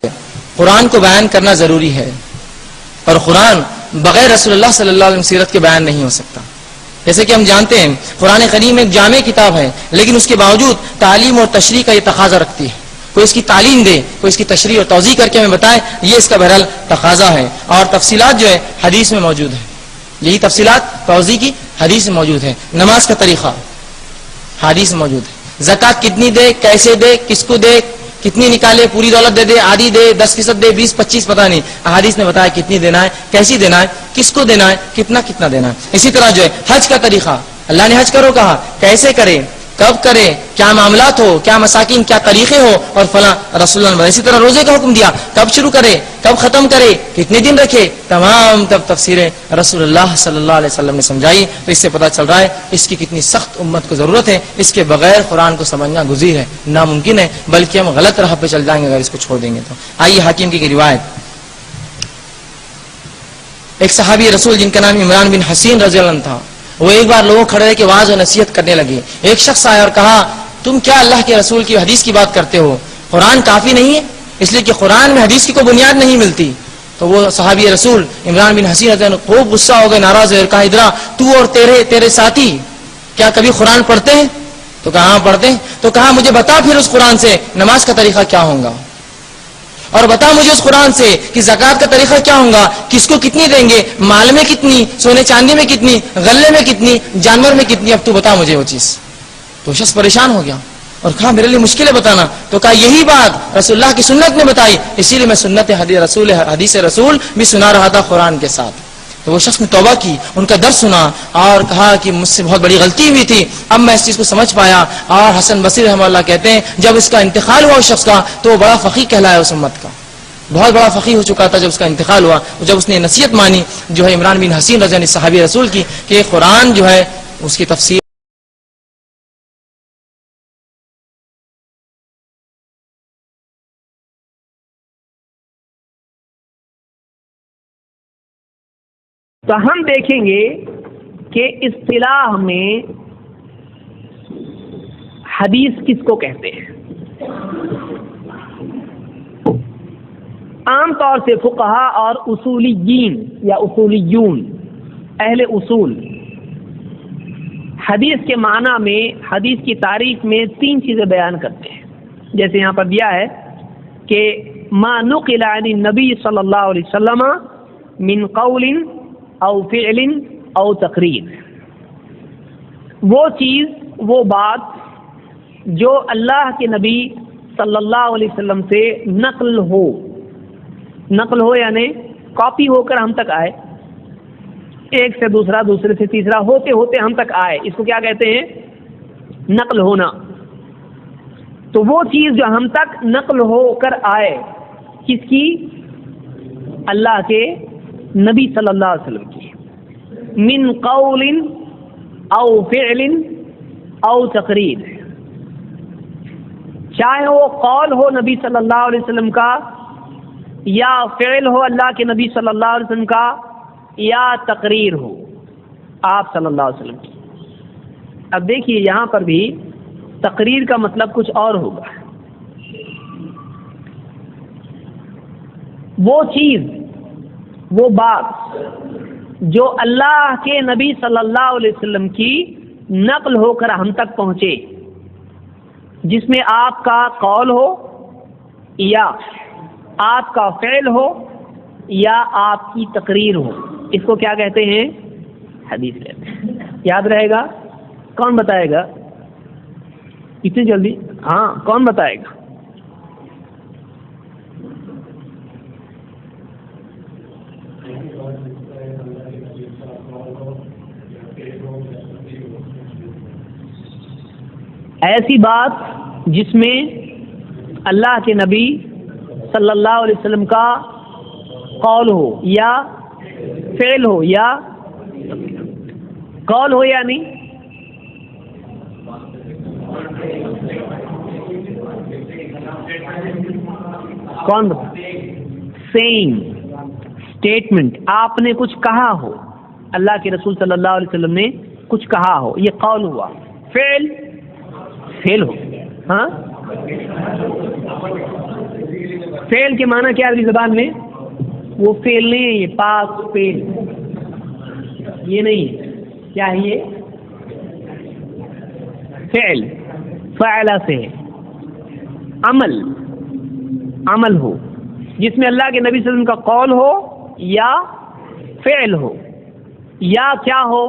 قرآن کو بیان کرنا ضروری ہے، اور قرآن بغیر رسول اللہ صلی اللہ علیہ وسلم سیرت کے بیان نہیں ہو سکتا۔ جیسے کہ ہم جانتے ہیں قرآن کریم ایک جامع کتاب ہے، لیکن اس کے باوجود تعلیم اور تشریح کا یہ تقاضا رکھتی ہے، کوئی اس کی تعلیم دے، کوئی اس کی تشریح اور توضیح کر کے ہمیں بتائے، یہ اس کا بہرحال تقاضا ہے۔ اور تفصیلات جو ہے حدیث میں موجود ہے، یہی تفصیلات توضیح کی حدیث میں موجود ہے۔ نماز کا طریقہ حدیث میں موجود ہے، زکوٰۃ کتنی دے، کیسے دے، کس کو دے، کتنی نکالے، پوری دولت دے دے، آدھی دے، 10% دے، 20-25 پتہ نہیں، احادیث نے بتایا کتنی دینا ہے، کیسی دینا ہے، کس کو دینا ہے، کتنا دینا ہے۔ اسی طرح جو ہے حج کا طریقہ، اللہ نے حج کرو کہا، کیسے کرے، کب کرے، کیا معاملات ہو، کیا مساکین، کیا طریقے ہو، اور فلاں رسول اللہ نے۔ اسی طرح روزے کا حکم دیا، کب شروع کرے، کب ختم کرے، کتنے دن رکھے، تمام تفسیریں رسول اللہ صلی اللہ علیہ وسلم نے سمجھائی۔ تو اس سے پتہ چل رہا ہے اس کی کتنی سخت امت کو ضرورت ہے، اس کے بغیر قرآن کو سمجھنا گزیر ہے، ناممکن ہے، بلکہ ہم غلط راہ پہ چل جائیں گے اگر اس کو چھوڑ دیں گے تو۔ آئیے حاکم کی روایت، ایک صحابی رسول جن کا نام عمران بن حسین رضی اللہ عنہ تھا، وہ ایک بار لوگوں کھڑے رہ کے واعظ و نصیحت کرنے لگے۔ ایک شخص آیا اور کہا، تم کیا اللہ کے رسول کی حدیث کی بات کرتے ہو، قرآن کافی نہیں ہے؟ اس لیے کہ قرآن میں حدیث کی کوئی بنیاد نہیں ملتی۔ تو وہ صحابی رسول عمران بن حسین رضی اللہ عنہ خوب غصہ ہو گئے، ناراض ہوئے، کہا ادرا تو اور تیرے ساتھی کیا کبھی قرآن پڑھتے ہیں؟ تو کہا ہاں پڑھتے ہیں۔ تو کہا مجھے بتا پھر اس قرآن سے نماز کا طریقہ کیا ہوگا، اور بتا مجھے اس قرآن سے کہ زکوٰۃ کا طریقہ کیا ہوگا، کس کو کتنی دیں گے، مال میں کتنی، سونے چاندی میں کتنی، غلے میں کتنی، جانور میں کتنی، اب تو بتا مجھے وہ چیز۔ تو شخص پریشان ہو گیا اور کہا میرے لیے مشکل ہے بتانا۔ تو کہا یہی بات رسول اللہ کی سنت نے بتائی، اسی لیے میں سنت حدیث رسول بھی سنا رہا تھا قرآن کے ساتھ۔ تو وہ شخص نے توبہ کی، ان کا درس سنا اور کہا کہ مجھ سے بہت بڑی غلطی ہوئی تھی، اب میں اس چیز کو سمجھ پایا۔ اور حسن بصری رحمہ اللہ کہتے ہیں جب اس کا انتقال ہوا اس شخص کا تو وہ بڑا فقیہ کہلایا، اس امت کا بہت بڑا فقیہ ہو چکا تھا جب اس کا انتقال ہوا، جب اس نے نصیحت مانی جو ہے عمران بن حسین رضی اللہ عنہ صحابی رسول کی کہ قرآن جو ہے اس کی تفسیر تو ہم دیکھیں گے کہ اصطلاح میں حدیث کس کو کہتے ہیں۔ عام طور سے فقہا اور اصولیین یا اصولیون، اہل اصول، حدیث کے معنی میں، حدیث کی تعریف میں 3 چیزیں بیان کرتے ہیں۔ جیسے یہاں پر دیا ہے کہ ما نقل عن النبی صلی اللہ علیہ وسلم من قول او فعل او تقریر، وہ چیز، وہ بات جو اللہ کے نبی صلی اللہ علیہ وسلم سے نقل ہو یعنی کاپی ہو کر ہم تک آئے، ایک سے دوسرا، دوسرے سے تیسرا، ہوتے ہوتے ہم تک آئے، اس کو کیا کہتے ہیں؟ نقل ہونا۔ تو وہ چیز جو ہم تک نقل ہو کر آئے، کس کی؟ اللہ کے نبی صلی اللہ علیہ وسلم کی، من قول او فعل او تقریر، چاہے وہ قول ہو نبی صلی اللہ علیہ وسلم کا، یا فعل ہو اللہ کے نبی صلی اللہ علیہ وسلم کا، یا تقریر ہو آپ صلی اللہ علیہ وسلم کی۔ اب دیکھیے یہاں پر بھی تقریر کا مطلب کچھ اور ہوگا، وہ چیز، وہ بات جو اللہ کے نبی صلی اللہ علیہ وسلم کی نقل ہو کر ہم تک پہنچے، جس میں آپ کا قول ہو یا آپ کا فعل ہو یا آپ کی تقریر ہو، اس کو کیا کہتے ہیں؟ حدیث کہتے ہیں۔ یاد رہے گا؟ کون بتائے گا؟ اتنی جلدی؟ ہاں، کون بتائے گا؟ ایسی بات جس میں اللہ کے نبی صلی اللہ علیہ وسلم کا قول ہو یا فعل ہو، یا قول ہو یا نہیں، کون سیئنگ، اسٹیٹمنٹ، آپ نے کچھ کہا ہو، اللہ کے رسول صلی اللہ علیہ وسلم نے کچھ کہا ہو، یہ قول ہوا۔ فعل ہو، ہاں فعل کے معنی کیا عربی زبان میں؟ وہ فعل نہیں ہے، یہ پاس فعل یہ نہیں ہے. کیا ہے یہ؟ فعل. فعل سے عمل ہو جس میں اللہ کے نبی صلی اللہ علیہ وسلم کا قول ہو یا فعل ہو یا کیا ہو؟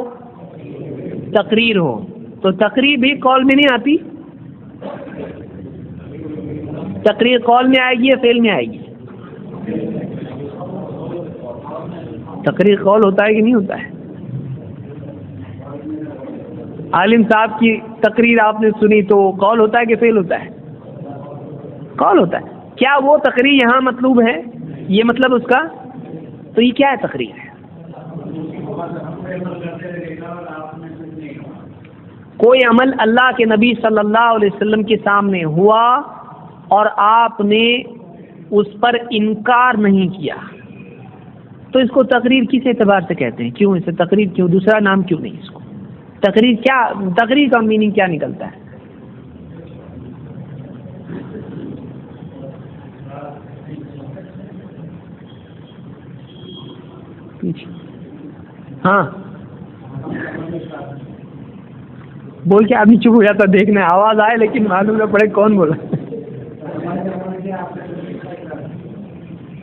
تقریر ہو. تو تقریر بھی قول میں نہیں آتی. تقریر قول میں آئے گی یا فعل میں آئے گی؟ تقریر قول ہوتا ہے کہ نہیں ہوتا ہے؟ عالم صاحب کی تقریر آپ نے سنی تو قول ہوتا ہے کہ فعل ہوتا ہے؟ قول ہوتا ہے. کیا وہ تقریر یہاں مطلوب ہے؟ یہ مطلب اس کا؟ تو یہ کیا ہے؟ تقریر ہے. کوئی عمل اللہ کے نبی صلی اللہ علیہ وسلم کے سامنے ہوا اور آپ نے اس پر انکار نہیں کیا تو اس کو تقریر کس اعتبار سے کہتے ہیں؟ کیوں اسے تقریر کیوں؟ دوسرا نام کیوں نہیں اس کو؟ تقریر کیا؟ تقریر کا میننگ کیا نکلتا ہے؟ ہاں بول کے آدمی چپ ہو جاتا، دیکھنا آواز آئے لیکن معلوم نہ پڑے کون بولا.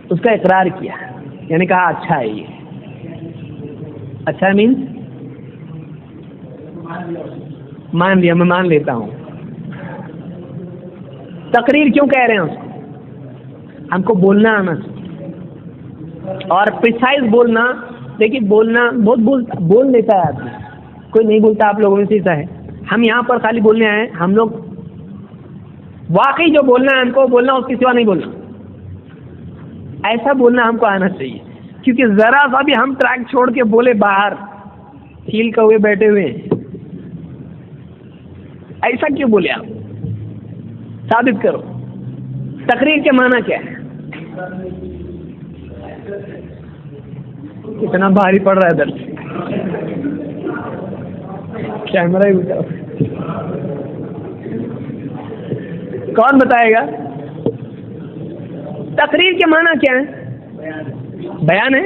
اس کا اقرار کیا، یعنی کہا اچھا ہے. یہ اچھا مینس مان لیا، میں مان لیتا ہوں. تقریر کیوں کہہ رہے ہیں اس کو؟ ہم کو بولنا آنا اور پریسائز بولنا. دیکھیے بولنا بہت بول لیتا ہے آدمی، کوئی نہیں بولتا آپ لوگوں میں سے ایسا ہے. ہم یہاں پر خالی بولنے آئے ہیں. ہم لوگ واقعی جو بولنا ہے ہم کو بولنا، اس کے سوا نہیں بولنا. ایسا بولنا ہم کو آنا چاہیے، کیونکہ ذرا سا بھی ہم ٹریک چھوڑ کے بولے باہر ہیل کا ہوئے بیٹھے ہوئے ایسا کیوں بولے؟ آپ ثابت کرو. تقریر کے معنی کیا ہے؟ کتنا بھاری پڑ رہا ہے ادھر کیمرہ ہی اٹھا. کون بتائے گا تقریر کے معنی کیا ہے؟ بیان ہے.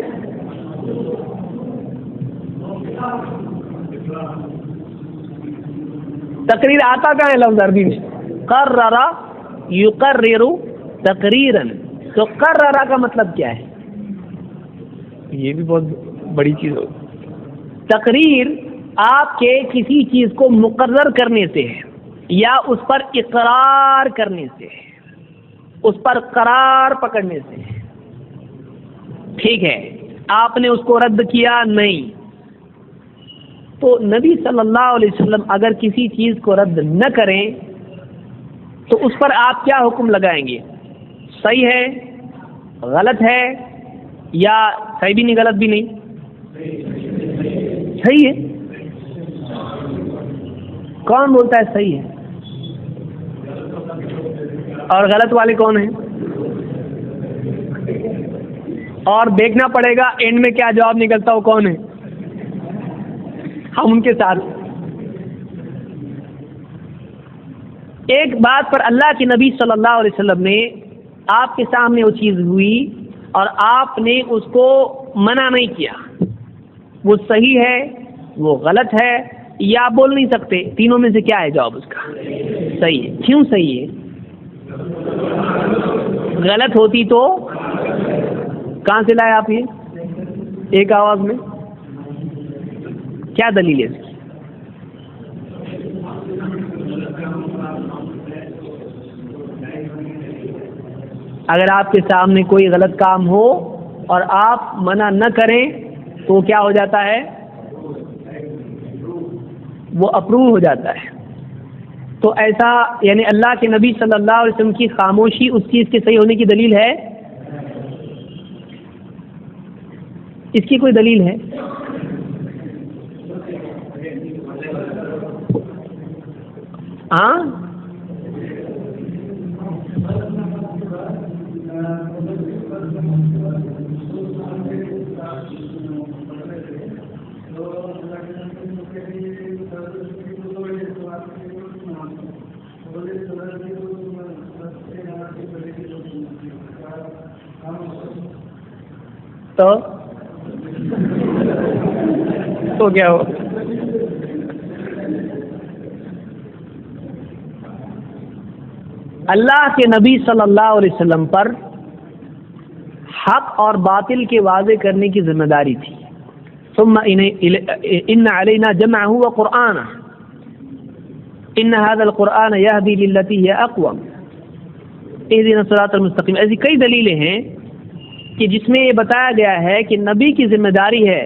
تقریر آتا کہاں ہے لفظ عربی میں؟ قرر یقرر تقریرا. تو قرر کا مطلب کیا ہے؟ یہ بھی بہت بڑی چیز ہو. تقریر آپ کے کسی چیز کو مقرر کرنے سے ہے یا اس پر اقرار کرنے سے ہے، اس پر قرار پکڑنے سے ہے. ٹھیک ہے، آپ نے اس کو رد کیا نہیں. تو نبی صلی اللہ علیہ وسلم اگر کسی چیز کو رد نہ کریں تو اس پر آپ کیا حکم لگائیں گے؟ صحیح ہے، غلط ہے، یا صحیح بھی نہیں غلط بھی نہیں؟ صحیح ہے. کون بولتا ہے صحیح ہے؟ اور غلط والے کون ہیں؟ اور دیکھنا پڑے گا اینڈ میں کیا جواب نکلتا وہ کون ہے. ہم ان کے ساتھ. ایک بات پر اللہ کے نبی صلی اللہ علیہ وسلم نے آپ کے سامنے وہ چیز ہوئی اور آپ نے اس کو منع نہیں کیا، وہ صحیح ہے، وہ غلط ہے، یا آپ بول نہیں سکتے. تینوں میں سے کیا ہے جواب اس کا؟ صحیح ہے. کیوں صحیح ہے؟ غلط ہوتی تو کہاں سے لائے آپ یہ ایک آواز میں؟ کیا دلیل ہے اس کی؟ اگر آپ کے سامنے کوئی غلط کام ہو اور آپ منع نہ کریں تو کیا ہو جاتا ہے؟ وہ اپروو ہو جاتا ہے. تو ایسا یعنی اللہ کے نبی صلی اللہ علیہ وسلم کی خاموشی اس چیز کے صحیح ہونے کی دلیل ہے؟ اس کی کوئی دلیل ہے؟ ہاں تو کیا ہو؟ اللہ کے نبی صلی اللہ علیہ وسلم پر حق اور باطل کے واضح کرنے کی ذمہ داری تھی. ثم ان علینا جمعہ وقرآنہ ان هذا القرآن یہدی للتی ہی اقوم اہدنا الصراط المستقیم. ایسی کئی دلیلیں ہیں کہ جس میں یہ بتایا گیا ہے کہ نبی کی ذمہ داری ہے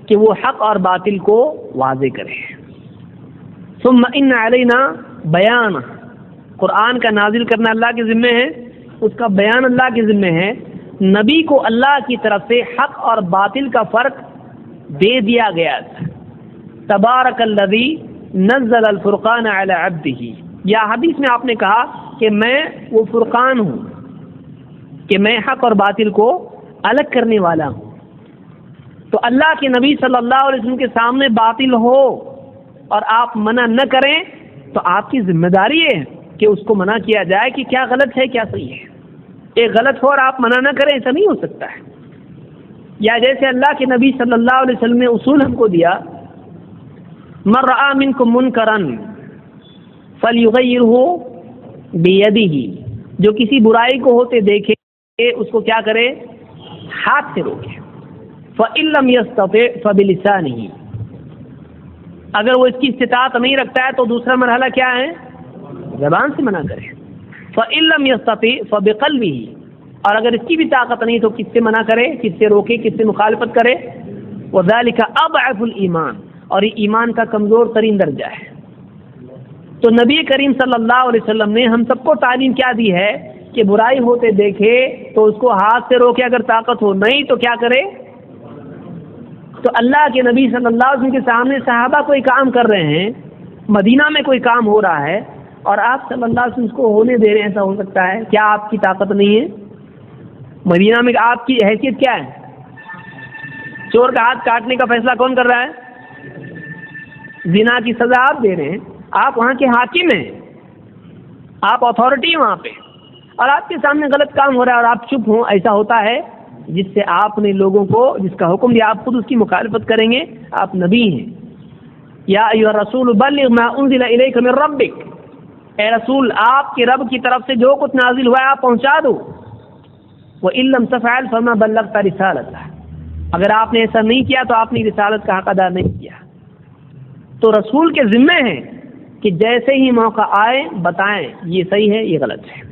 کہ وہ حق اور باطل کو واضح کرے. ثم ان علینا بیان، قرآن کا نازل کرنا اللہ کے ذمہ ہے، اس کا بیان اللہ کے ذمہ ہے. نبی کو اللہ کی طرف سے حق اور باطل کا فرق دے دیا گیا تھا. تبارک الذی نزل الفرقان علی عبدہ، یا حدیث میں آپ نے کہا کہ میں وہ فرقان ہوں، کہ میں حق اور باطل کو الگ کرنے والا ہوں. تو اللہ کے نبی صلی اللہ علیہ وسلم کے سامنے باطل ہو اور آپ منع نہ کریں تو آپ کی ذمہ داری ہے کہ اس کو منع کیا جائے کہ کیا غلط ہے کیا صحیح ہے. ایک غلط ہو اور آپ منع نہ کریں، ایسا نہیں ہو سکتا ہے. یا جیسے اللہ کے نبی صلی اللہ علیہ وسلم نے اصول ہم کو دیا، من رأى منکم منکرا فلیغیرہ بیدہ، جو کسی برائی کو ہوتے دیکھے اس کو کیا کرے؟ ہاتھ سے روکے. فإن لم يستطع فبلسانہ، اگر وہ اس کی استطاعت نہیں رکھتا ہے تو دوسرا مرحلہ کیا ہے؟ زبان سے منع کرے. فإن لم يستطع فبقلبہ، اور اگر اس کی بھی طاقت نہیں تو کس سے منع کرے، کس سے روکے، کس سے مخالفت کرے؟ وذلک اضعف الایمان، اور یہ ایمان کا کمزور ترین درجہ ہے. تو نبی کریم صلی اللہ علیہ وسلم نے ہم سب کو تعلیم کیا دی ہے کہ برائی ہوتے دیکھے تو اس کو ہاتھ سے روکے، اگر طاقت ہو، نہیں تو کیا کرے؟ تو اللہ کے نبی صلی اللہ علیہ وسلم کے سامنے صحابہ کوئی کام کر رہے ہیں، مدینہ میں کوئی کام ہو رہا ہے اور آپ صلی اللہ علیہ وسلم اس کو ہونے دے رہے ہیں، ایسا ہو سکتا ہے؟ کیا آپ کی طاقت نہیں ہے؟ مدینہ میں آپ کی حیثیت کیا ہے؟ چور کا ہاتھ کاٹنے کا فیصلہ کون کر رہا ہے؟ زنا کی سزا آپ دے رہے ہیں، آپ وہاں کے حاکم ہیں، آپ اتھارٹی ہیں وہاں پہ، اور آپ کے سامنے غلط کام ہو رہا ہے اور آپ چپ ہوں. ایسا ہوتا ہے جس سے آپ نے لوگوں کو جس کا حکم دیا آپ خود اس کی مخالفت کریں گے؟ آپ نبی ہیں. یا ایھا الرسول بلغ ما انزل الیک من ربک، اے رسول آپ کے رب کی طرف سے جو کچھ نازل ہوا ہے آپ پہنچا دو. وَإِن لَّمْ تَفْعَلْ فَمَا بَلَّغْتَ رِسَالَتَهُ، اگر آپ نے ایسا نہیں کیا تو آپ نے رسالت کا حق ادا نہیں کیا. تو رسول کے ذمے ہیں کہ جیسے ہی موقع آئے بتائیں یہ صحیح ہے یہ غلط ہے.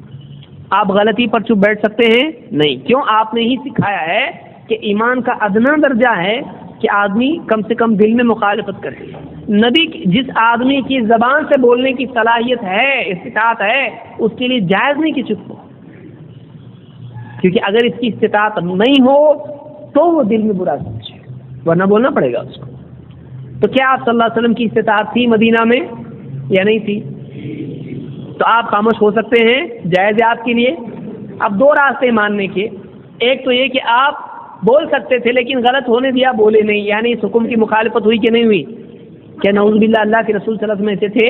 آپ غلطی پر چپ بیٹھ سکتے ہیں؟ نہیں. کیوں؟ آپ نے ہی سکھایا ہے کہ ایمان کا ادنا درجہ ہے کہ آدمی کم سے کم دل میں مخالفت کرے. نبی جس آدمی کی زبان سے بولنے کی صلاحیت ہے، استطاعت ہے، اس کے لیے جائز نہیں کہ چپ ہو، کیونکہ اگر اس کی استطاعت نہیں ہو تو وہ دل میں برا سوچے، ورنہ بولنا پڑے گا اس کو. تو کیا آپ صلی اللہ علیہ وسلم کی استطاعت تھی مدینہ میں یا نہیں تھی؟ تو آپ خاموش ہو سکتے ہیں، جائز ہے آپ کے لیے. اب دو راستے ماننے کے، ایک تو یہ کہ آپ بول سکتے تھے لیکن غلط ہونے دیا، بولے نہیں، یعنی اس حکم کی مخالفت ہوئی کہ نہیں ہوئی؟ کیا نعوذ باللہ اللہ کے رسول صلی اللہ علیہ وسلم ایسے تھے؟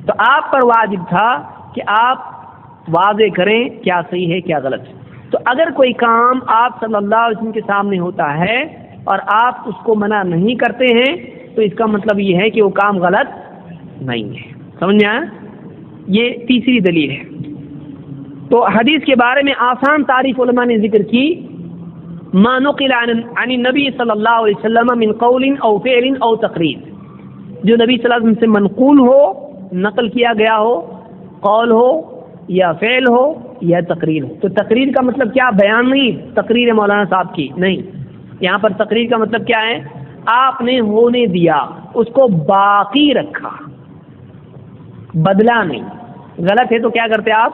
تو آپ پر واجب تھا کہ آپ واضح کریں کیا صحیح ہے کیا غلط ہے. تو اگر کوئی کام آپ صلی اللہ علیہ وسلم کے سامنے ہوتا ہے اور آپ اس کو منع نہیں کرتے ہیں تو اس کا مطلب یہ ہے کہ وہ کام غلط نہیں ہے. سمجھ آیا؟ یہ تیسری دلیل ہے. تو حدیث کے بارے میں آسان تعریف علماء نے ذکر کی، ما نقل عن النبی صلی اللہ علیہ وسلم من قول او فعل او تقریر، جو نبی صلی اللہ علیہ وسلم سے منقول ہو، نقل کیا گیا ہو، قول ہو یا فعل ہو یا تقریر ہو. تو تقریر کا مطلب کیا؟ بیان نہیں، تقریر مولانا صاحب کی نہیں. یہاں پر تقریر کا مطلب کیا ہے؟ آپ نے ہونے دیا، اس کو باقی رکھا، بدلا نہیں. غلط ہے تو کیا کرتے آپ؟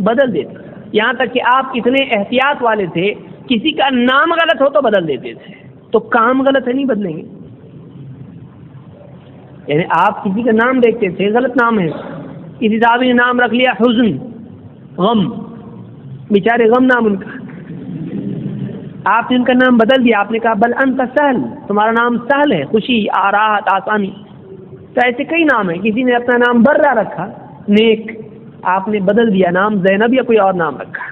بدل دیتے. یہاں تک کہ آپ اتنے احتیاط والے تھے، کسی کا نام غلط ہو تو بدل دیتے تھے. تو کام غلط ہے نہیں بدلیں گے. یعنی آپ کسی کا نام دیکھتے تھے، غلط نام ہے، کسی صاحب نے نام رکھ لیا حزن، غم، بیچارے غم نام ان کا، آپ نے ان کا نام بدل دیا، آپ نے کہا بل انت سہل، تمہارا نام سہل ہے، خوشی، راحت، آسانی. تو ایسے کئی نام ہیں. کسی نے اپنا نام برہ رکھا، نیک، آپ نے بدل دیا نام زینب یا کوئی اور نام رکھا.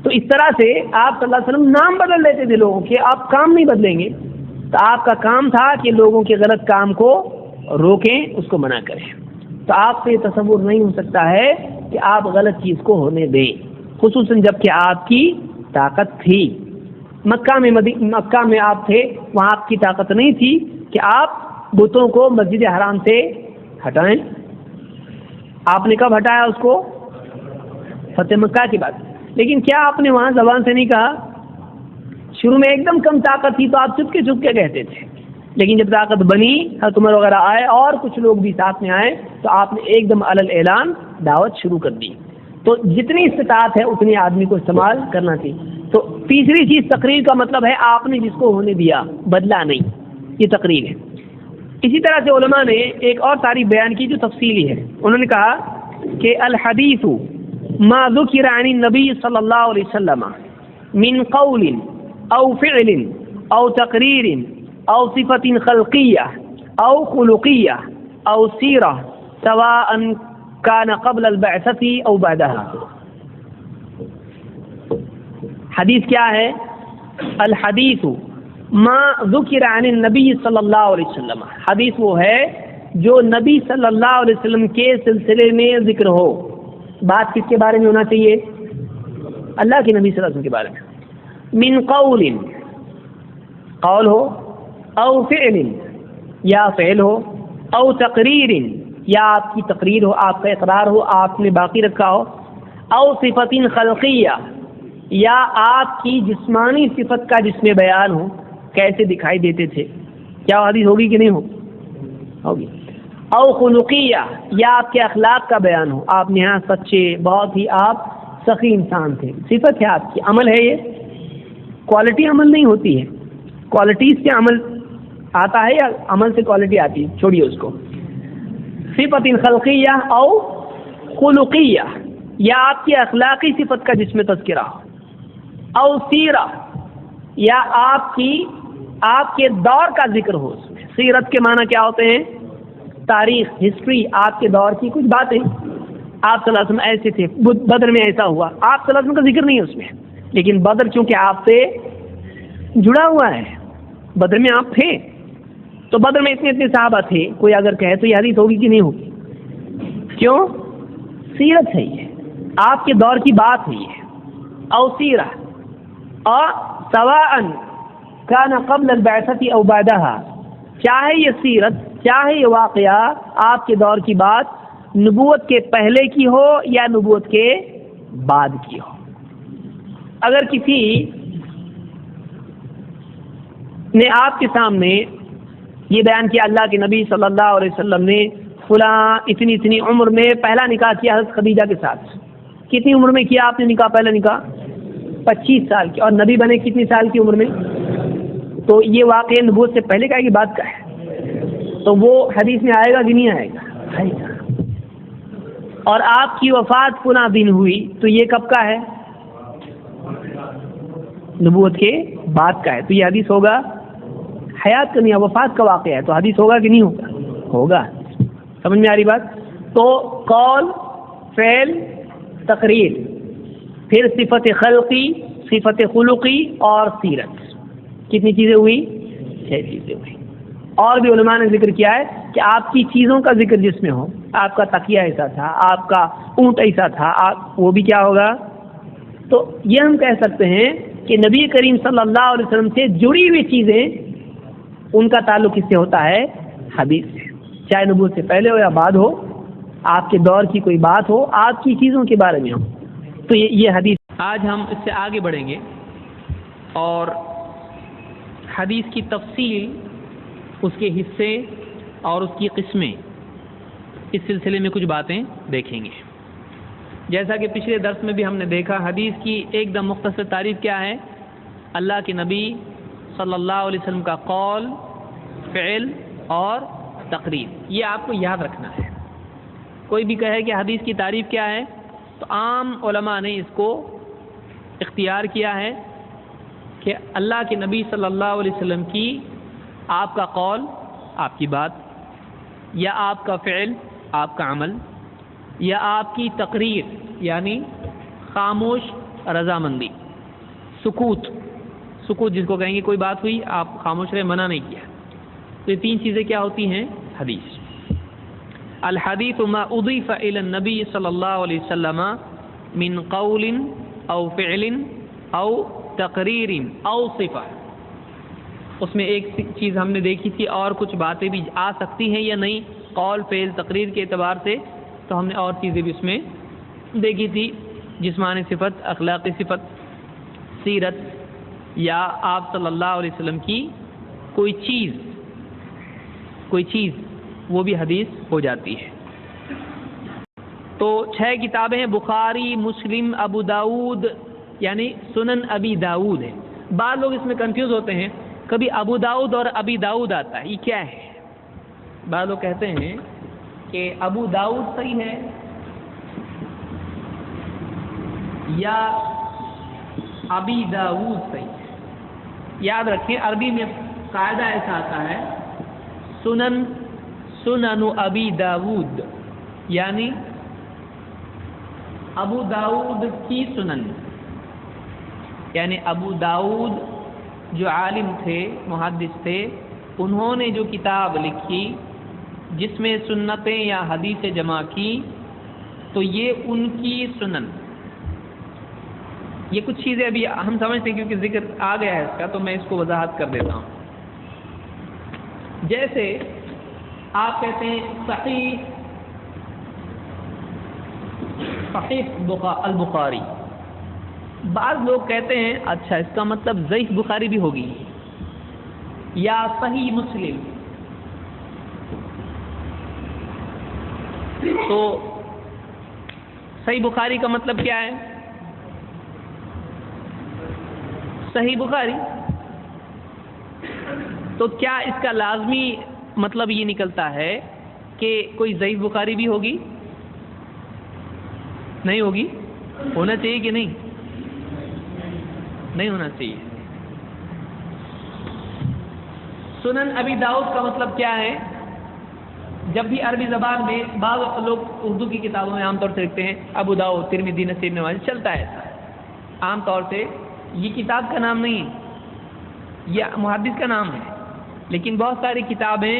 تو اس طرح سے آپ صلی اللہ علیہ وسلم نام بدل دیتے تھے لوگوں کے. آپ کام نہیں بدلیں گے. تو آپ کا کام تھا کہ لوگوں کے غلط کام کو روکیں, اس کو منع کریں. تو آپ سے تصور نہیں ہو سکتا ہے کہ آپ غلط چیز کو ہونے دیں, خصوصاً جب کہ آپ کی طاقت تھی. مکہ میں آپ تھے, وہاں آپ کی طاقت نہیں تھی کہ آپ بتوں کو مسجد حرام سے ہٹائیں. آپ نے کب ہٹایا اس کو؟ فتح مکہ کی بات. لیکن کیا آپ نے وہاں زبان سے نہیں کہا؟ شروع میں ایک دم کم طاقت تھی تو آپ چپ کے کہتے تھے, لیکن جب طاقت بنی, حضرت عمر وغیرہ آئے اور کچھ لوگ بھی ساتھ میں آئے, تو آپ نے ایک دم علل اعلان دعوت شروع کر دی. تو جتنی استطاعت ہے اتنی آدمی کو استعمال کرنا تھی. تو تیسری چیز تقریر کا مطلب ہے آپ نے جس کو ہونے دیا, بدلا نہیں, یہ تقریر ہے. اسی طرح سے علماء نے ایک اور تعریف بیان کی جو تفصیلی ہے. انہوں نے کہا کہ الحدیث ما ذکر عن النبی صلی اللہ علیہ وسلم من قول او فعل او تقریر او صفت خلقیہ او خلقیہ او سیرہ سواء کان قبل البعثۃ او بعدها. حدیث کیا ہے؟ الحدیث ما ذکر عن النبی صلی اللہ علیہ وسلم. حدیث وہ ہے جو نبی صلی اللہ علیہ وسلم کے سلسلے میں ذکر ہو. بات کس کے بارے میں ہونا چاہیے؟ اللہ کے نبی صلی اللہ علیہ وسلم کے بارے میں. من قول, قول ہو, او فعل یا فعل ہو, او تقریر یا آپ کی تقریر ہو, آپ کا اقرار ہو, آپ نے باقی رکھا ہو, او صفت خلقیہ یا آپ کی جسمانی صفت کا جس میں بیان ہو, کیسے دکھائی دیتے تھے. کیا حدیث ہوگی کہ نہیں ہوگی؟ او خلقیہ یا آپ کے اخلاق کا بیان ہو, آپ یہاں سچے, بہت ہی آپ سخی انسان تھے. صفت ہے آپ کی, عمل ہے, یہ کوالٹی عمل نہیں ہوتی ہے. کوالٹیز سے عمل آتا ہے یا عمل سے کوالٹی آتی ہے؟ چھوڑیے اس کو. صفت خلقیہ او خلقیہ یا آپ کی اخلاقی صفت کا جس میں تذکرہ ہو, او سیرہ یا آپ کے دور کا ذکر ہو. اس میں سیرت کے معنی کیا ہوتے ہیں؟ تاریخ, ہسٹری, آپ کے دور کی کچھ باتیں. آپ صلی اللہ علیہ وسلم ایسے تھے, بدر میں ایسا ہوا, آپ صلی اللہ علیہ وسلم کا ذکر نہیں ہے اس میں, لیکن بدر چونکہ آپ سے جڑا ہوا ہے, بدر میں آپ تھے, تو بدر میں اتنے صحابہ تھے. کوئی اگر کہے تو یہ حدیث ہوگی کہ نہیں ہوگی؟ کیوں؟ سیرت ہے یہ, آپ کے دور کی بات ہے یہ. او سیرہ اور سواء کان قبل البعثۃ او بعدها, چاہے یہ سیرت, چاہے یہ واقعہ آپ کے دور کی بات نبوت کے پہلے کی ہو یا نبوت کے بعد کی ہو. اگر کسی نے آپ کے سامنے یہ بیان کیا اللہ کے نبی صلی اللہ علیہ وسلم نے فلاں اتنی عمر میں پہلا نکاح کیا حضرت خدیجہ کے ساتھ. کتنی عمر میں کیا آپ نے نکاح؟ پہلا نکاح 25 سال کی, اور نبی بنے کتنی سال کی عمر میں؟ تو یہ واقعہ نبوت سے پہلے کا ہے کہ بعد کا ہے؟ تو وہ حدیث میں آئے گا کہ نہیں آئے گا؟ اور آپ کی وفات فلاں دن ہوئی, تو یہ کب کا ہے؟ نبوت کے بعد کا ہے. تو یہ حدیث ہوگا. حیات کا نہیں, وفات کا واقعہ ہے, تو حدیث ہوگا کہ نہیں ہوگا؟ ہوگا. سمجھ میں آ رہی بات؟ تو قول, فعل, تقریر, پھر صفت خلقی, صفت خلقی اور سیرت. کتنی چیزیں ہوئی؟ 6 چیزیں ہوئی. اور بھی علماء نے ذکر کیا ہے کہ آپ کی چیزوں کا ذکر جس میں ہو, آپ کا تکیہ ایسا تھا, آپ کا اونٹ ایسا تھا, وہ بھی کیا ہوگا؟ تو یہ ہم کہہ سکتے ہیں کہ نبی کریم صلی اللہ علیہ وسلم سے جڑی ہوئی چیزیں, ان کا تعلق کس سے ہوتا ہے؟ حدیث سے. چاہے نبوت سے پہلے ہو یا بعد ہو, آپ کے دور کی کوئی بات ہو, آپ کی چیزوں کے بارے میں ہو, تو یہ حدیث. آج ہم اس سے آگے بڑھیں گے اور حدیث کی تفصیل, اس کے حصے اور اس کی قسمیں, اس سلسلے میں کچھ باتیں دیکھیں گے. جیسا کہ پچھلے درس میں بھی ہم نے دیکھا, حدیث کی ایک دم مختصر تعریف کیا ہے؟ اللہ کے نبی صلی اللہ علیہ وسلم کا قول, فعل اور تقریر. یہ آپ کو یاد رکھنا ہے. کوئی بھی کہے کہ حدیث کی تعریف کیا ہے, تو عام علماء نے اس کو اختیار کیا ہے کہ اللہ کے نبی صلی اللہ علیہ وسلم کی آپ کا قول, آپ کی بات, یا آپ کا فعل, آپ کا عمل, یا آپ کی تقریر یعنی خاموش رضامندی، سکوت، سکوت جس کو کہیں گے کوئی بات ہوئی آپ خاموش رہے، منع نہیں کیا، تو یہ تین چیزیں کیا ہوتی ہیں؟ حدیث۔ الحدیث ما اضیف الی النبی صلی اللہ علیہ وسلم من قول او فعل او تقریر او صفہ، اس میں ایک چیز ہم نے دیکھی تھی اور کچھ باتیں بھی آ سکتی ہیں یا نہیں، قول فعل تقریر کے اعتبار سے، تو ہم نے اور چیزیں بھی اس میں دیکھی تھی، جسمانی صفت، اخلاقی صفت، سیرت، یا آپ صلی اللہ علیہ وسلم کی کوئی چیز وہ بھی حدیث ہو جاتی ہے۔ تو 6 کتابیں ہیں، بخاری، مسلم، ابو داؤد یعنی سنن ابی داؤد ہے۔ بعض لوگ اس میں کنفیوز ہوتے ہیں، کبھی ابو داؤد اور ابی داؤد آتا ہے، یہ کیا ہے؟ بعض لوگ کہتے ہیں کہ ابو داؤد صحیح ہے یا ابی داؤد صحیح ہے۔ یاد رکھیں عربی میں قاعدہ ایسا آتا ہے، سنن ابی داؤد یعنی ابو داؤد کی سنن، یعنی ابو داؤد جو عالم تھے، محدث تھے، انہوں نے جو کتاب لکھی جس میں سنتیں یا حدیثیں جمع کی، تو یہ ان کی سنن۔ یہ کچھ چیزیں ابھی ہم سمجھتے ہیں کیونکہ ذکر آ گیا ہے اس کا، تو میں اس کو وضاحت کر دیتا ہوں۔ جیسے آپ کہتے ہیں صحیح البخاری، بعض لوگ کہتے ہیں اچھا اس کا مطلب ضعیف بخاری بھی ہوگی، یا صحیح مسلم، تو صحیح بخاری کا مطلب کیا ہے؟ صحیح بخاری، تو کیا اس کا لازمی مطلب یہ نکلتا ہے کہ کوئی ضعیف بخاری بھی ہوگی؟ نہیں ہوگی؟ ہونا چاہیے کہ نہیں؟ نہیں ہونا چاہیے۔ سنن ابی داؤد کا مطلب کیا ہے؟ جب بھی عربی زبان میں بعض لوگ اردو کی کتابوں میں عام طور سے لکھتے ہیں ابو داؤد، ترمذی، نسائی، ابن ماجہ، چلتا ہے ایسا، عام طور سے یہ کتاب کا نام نہیں ہے، یہ محدث کا نام ہے، لیکن بہت ساری کتابیں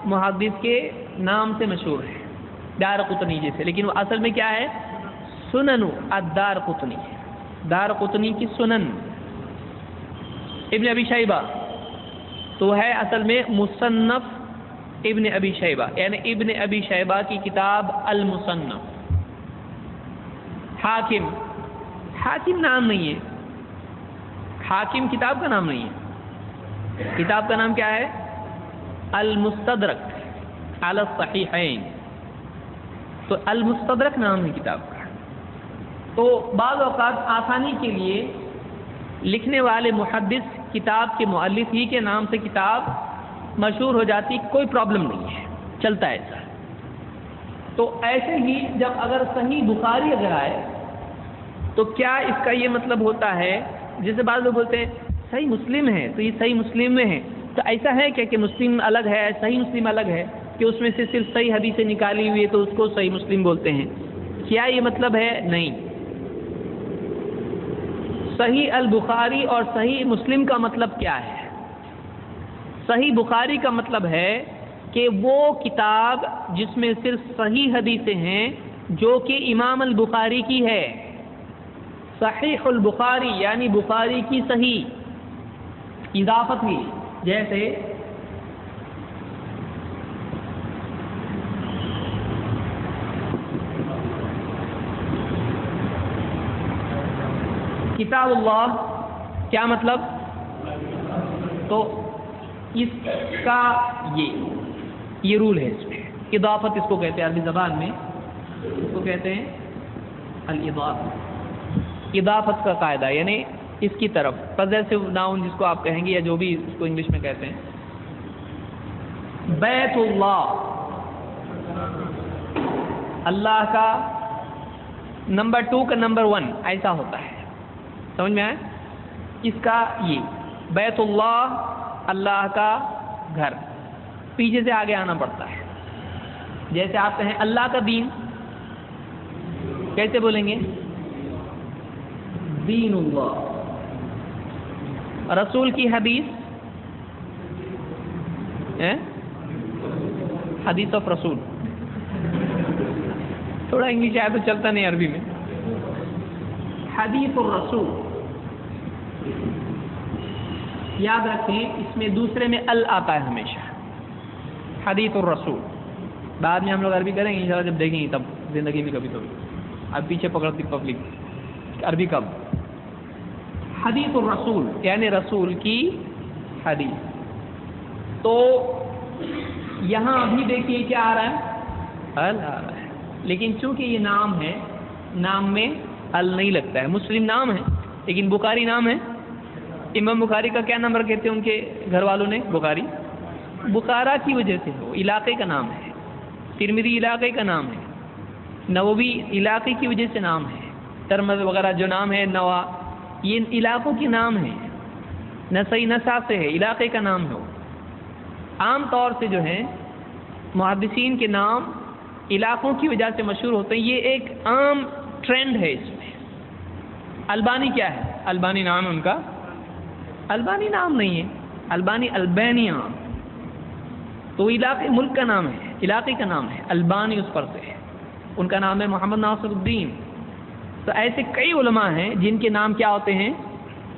محدث کے نام سے مشہور ہیں، دارقطنی جیسے، لیکن وہ اصل میں کیا ہے؟ سنن الدارقطنی، دارقطنی کی سنن۔ ابن ابی شیبہ تو ہے اصل میں مصنف ابن ابی شیبہ، یعنی ابن ابی شیبہ کی کتاب المصنف۔ حاکم نام نہیں ہے، حاکم کتاب کا نام نہیں ہے، کتاب کا نام کیا ہے؟ المستدرک علی الصحیحین، تو المستدرک نام ہے کتاب کا۔ تو بعض اوقات آسانی کے لیے لکھنے والے محدث کتاب کے مؤلف ہی کے نام سے کتاب مشہور ہو جاتی، کوئی پرابلم نہیں ہے، چلتا ہے ایسا۔ تو ایسے ہی جب اگر صحیح بخاری اگر آئے تو کیا اس کا یہ مطلب ہوتا ہے، جیسے بعض لوگ بولتے ہیں صحیح مسلم ہے تو یہ صحیح مسلم میں ہے، تو ایسا ہے کہ مسلم الگ ہے، صحیح مسلم الگ ہے، کہ اس میں سے صرف صحیح حدیثیں نکالی ہوئی ہے تو اس کو صحیح مسلم بولتے ہیں؟ کیا یہ مطلب ہے؟ نہیں۔ صحیح البخاری اور صحیح مسلم کا مطلب کیا ہے؟ صحیح بخاری کا مطلب ہے کہ وہ کتاب جس میں صرف صحیح حدیثیں ہیں جو کہ امام البخاری کی ہے، صحیح البخاری یعنی بخاری کی صحیح، اضافت ہوئی، جیسے کتاب اللہ، کیا مطلب؟ تو اس کا یہ رول ہے، اس میں اضافت اس کو کہتے ہیں، عربی زبان میں اس کو کہتے ہیں الاضافہ، اضافت کا قاعدہ، یعنی اس کی طرف پوزیسو ناؤن جس کو آپ کہیں گے، یا جو بھی اس کو انگلش میں کہتے ہیں۔ بیت اللہ، اللہ کا نمبر 2 کا نمبر 1 ایسا ہوتا ہے، سمجھ میں آئے؟ اس کا یہ بیت اللہ، اللہ کا گھر، پیچھے سے آگے آنا پڑتا ہے۔ جیسے آپ کہیں اللہ کا دین، کیسے بولیں گے؟ دین اللہ. رسول کی حدیث حدیث آف رسول. تھوڑا انگلش آیا تو چلتا نہیں عربی میں. حدیث الرسول یاد رکھیں، اس میں دوسرے میں ال آتا ہے ہمیشہ. حدیث الرسول. بعد میں ہم لوگ عربی کریں گے انشاءاللہ، جب دیکھیں گے تب زندگی میں کبھی کبھی. اب پیچھے پکڑتی پبلک عربی کب. حدیث الرسول یعنی رسول کی حدیث. تو یہاں ابھی دیکھیے کیا آ رہا ہے؟ ال آ رہا ہے. لیکن چونکہ یہ نام ہے، نام میں ال نہیں لگتا ہے. مسلم نام ہے لیکن بخاری نام ہے. امام بخاری کا کیا نام رکھے تھے ان کے گھر والوں نے؟ بخاری. بخارا کی وجہ سے وہ علاقے کا نام ہے. ترمذی علاقے کا نام ہے. نووی علاقے کی وجہ سے نام ہے. ترمذ وغیرہ جو نام ہے، نوا، یہ علاقوں کے نام ہیں. نسائی نسا سے ہے، علاقے کا نام ہے. عام طور سے جو ہے محدثین کے نام علاقوں کی وجہ سے مشہور ہوتے ہیں. یہ ایک عام ٹرینڈ ہے اس میں. البانی کیا ہے؟ البانی نام ہے ان کا. البانی نام نہیں ہے، البانی البانیہ. تو علاقے ملک کا نام ہے، علاقے کا نام ہے. البانی اس پر سے ہے. ان کا نام ہے محمد ناصر الدین. تو ایسے کئی علماء ہیں جن کے نام کیا ہوتے ہیں؟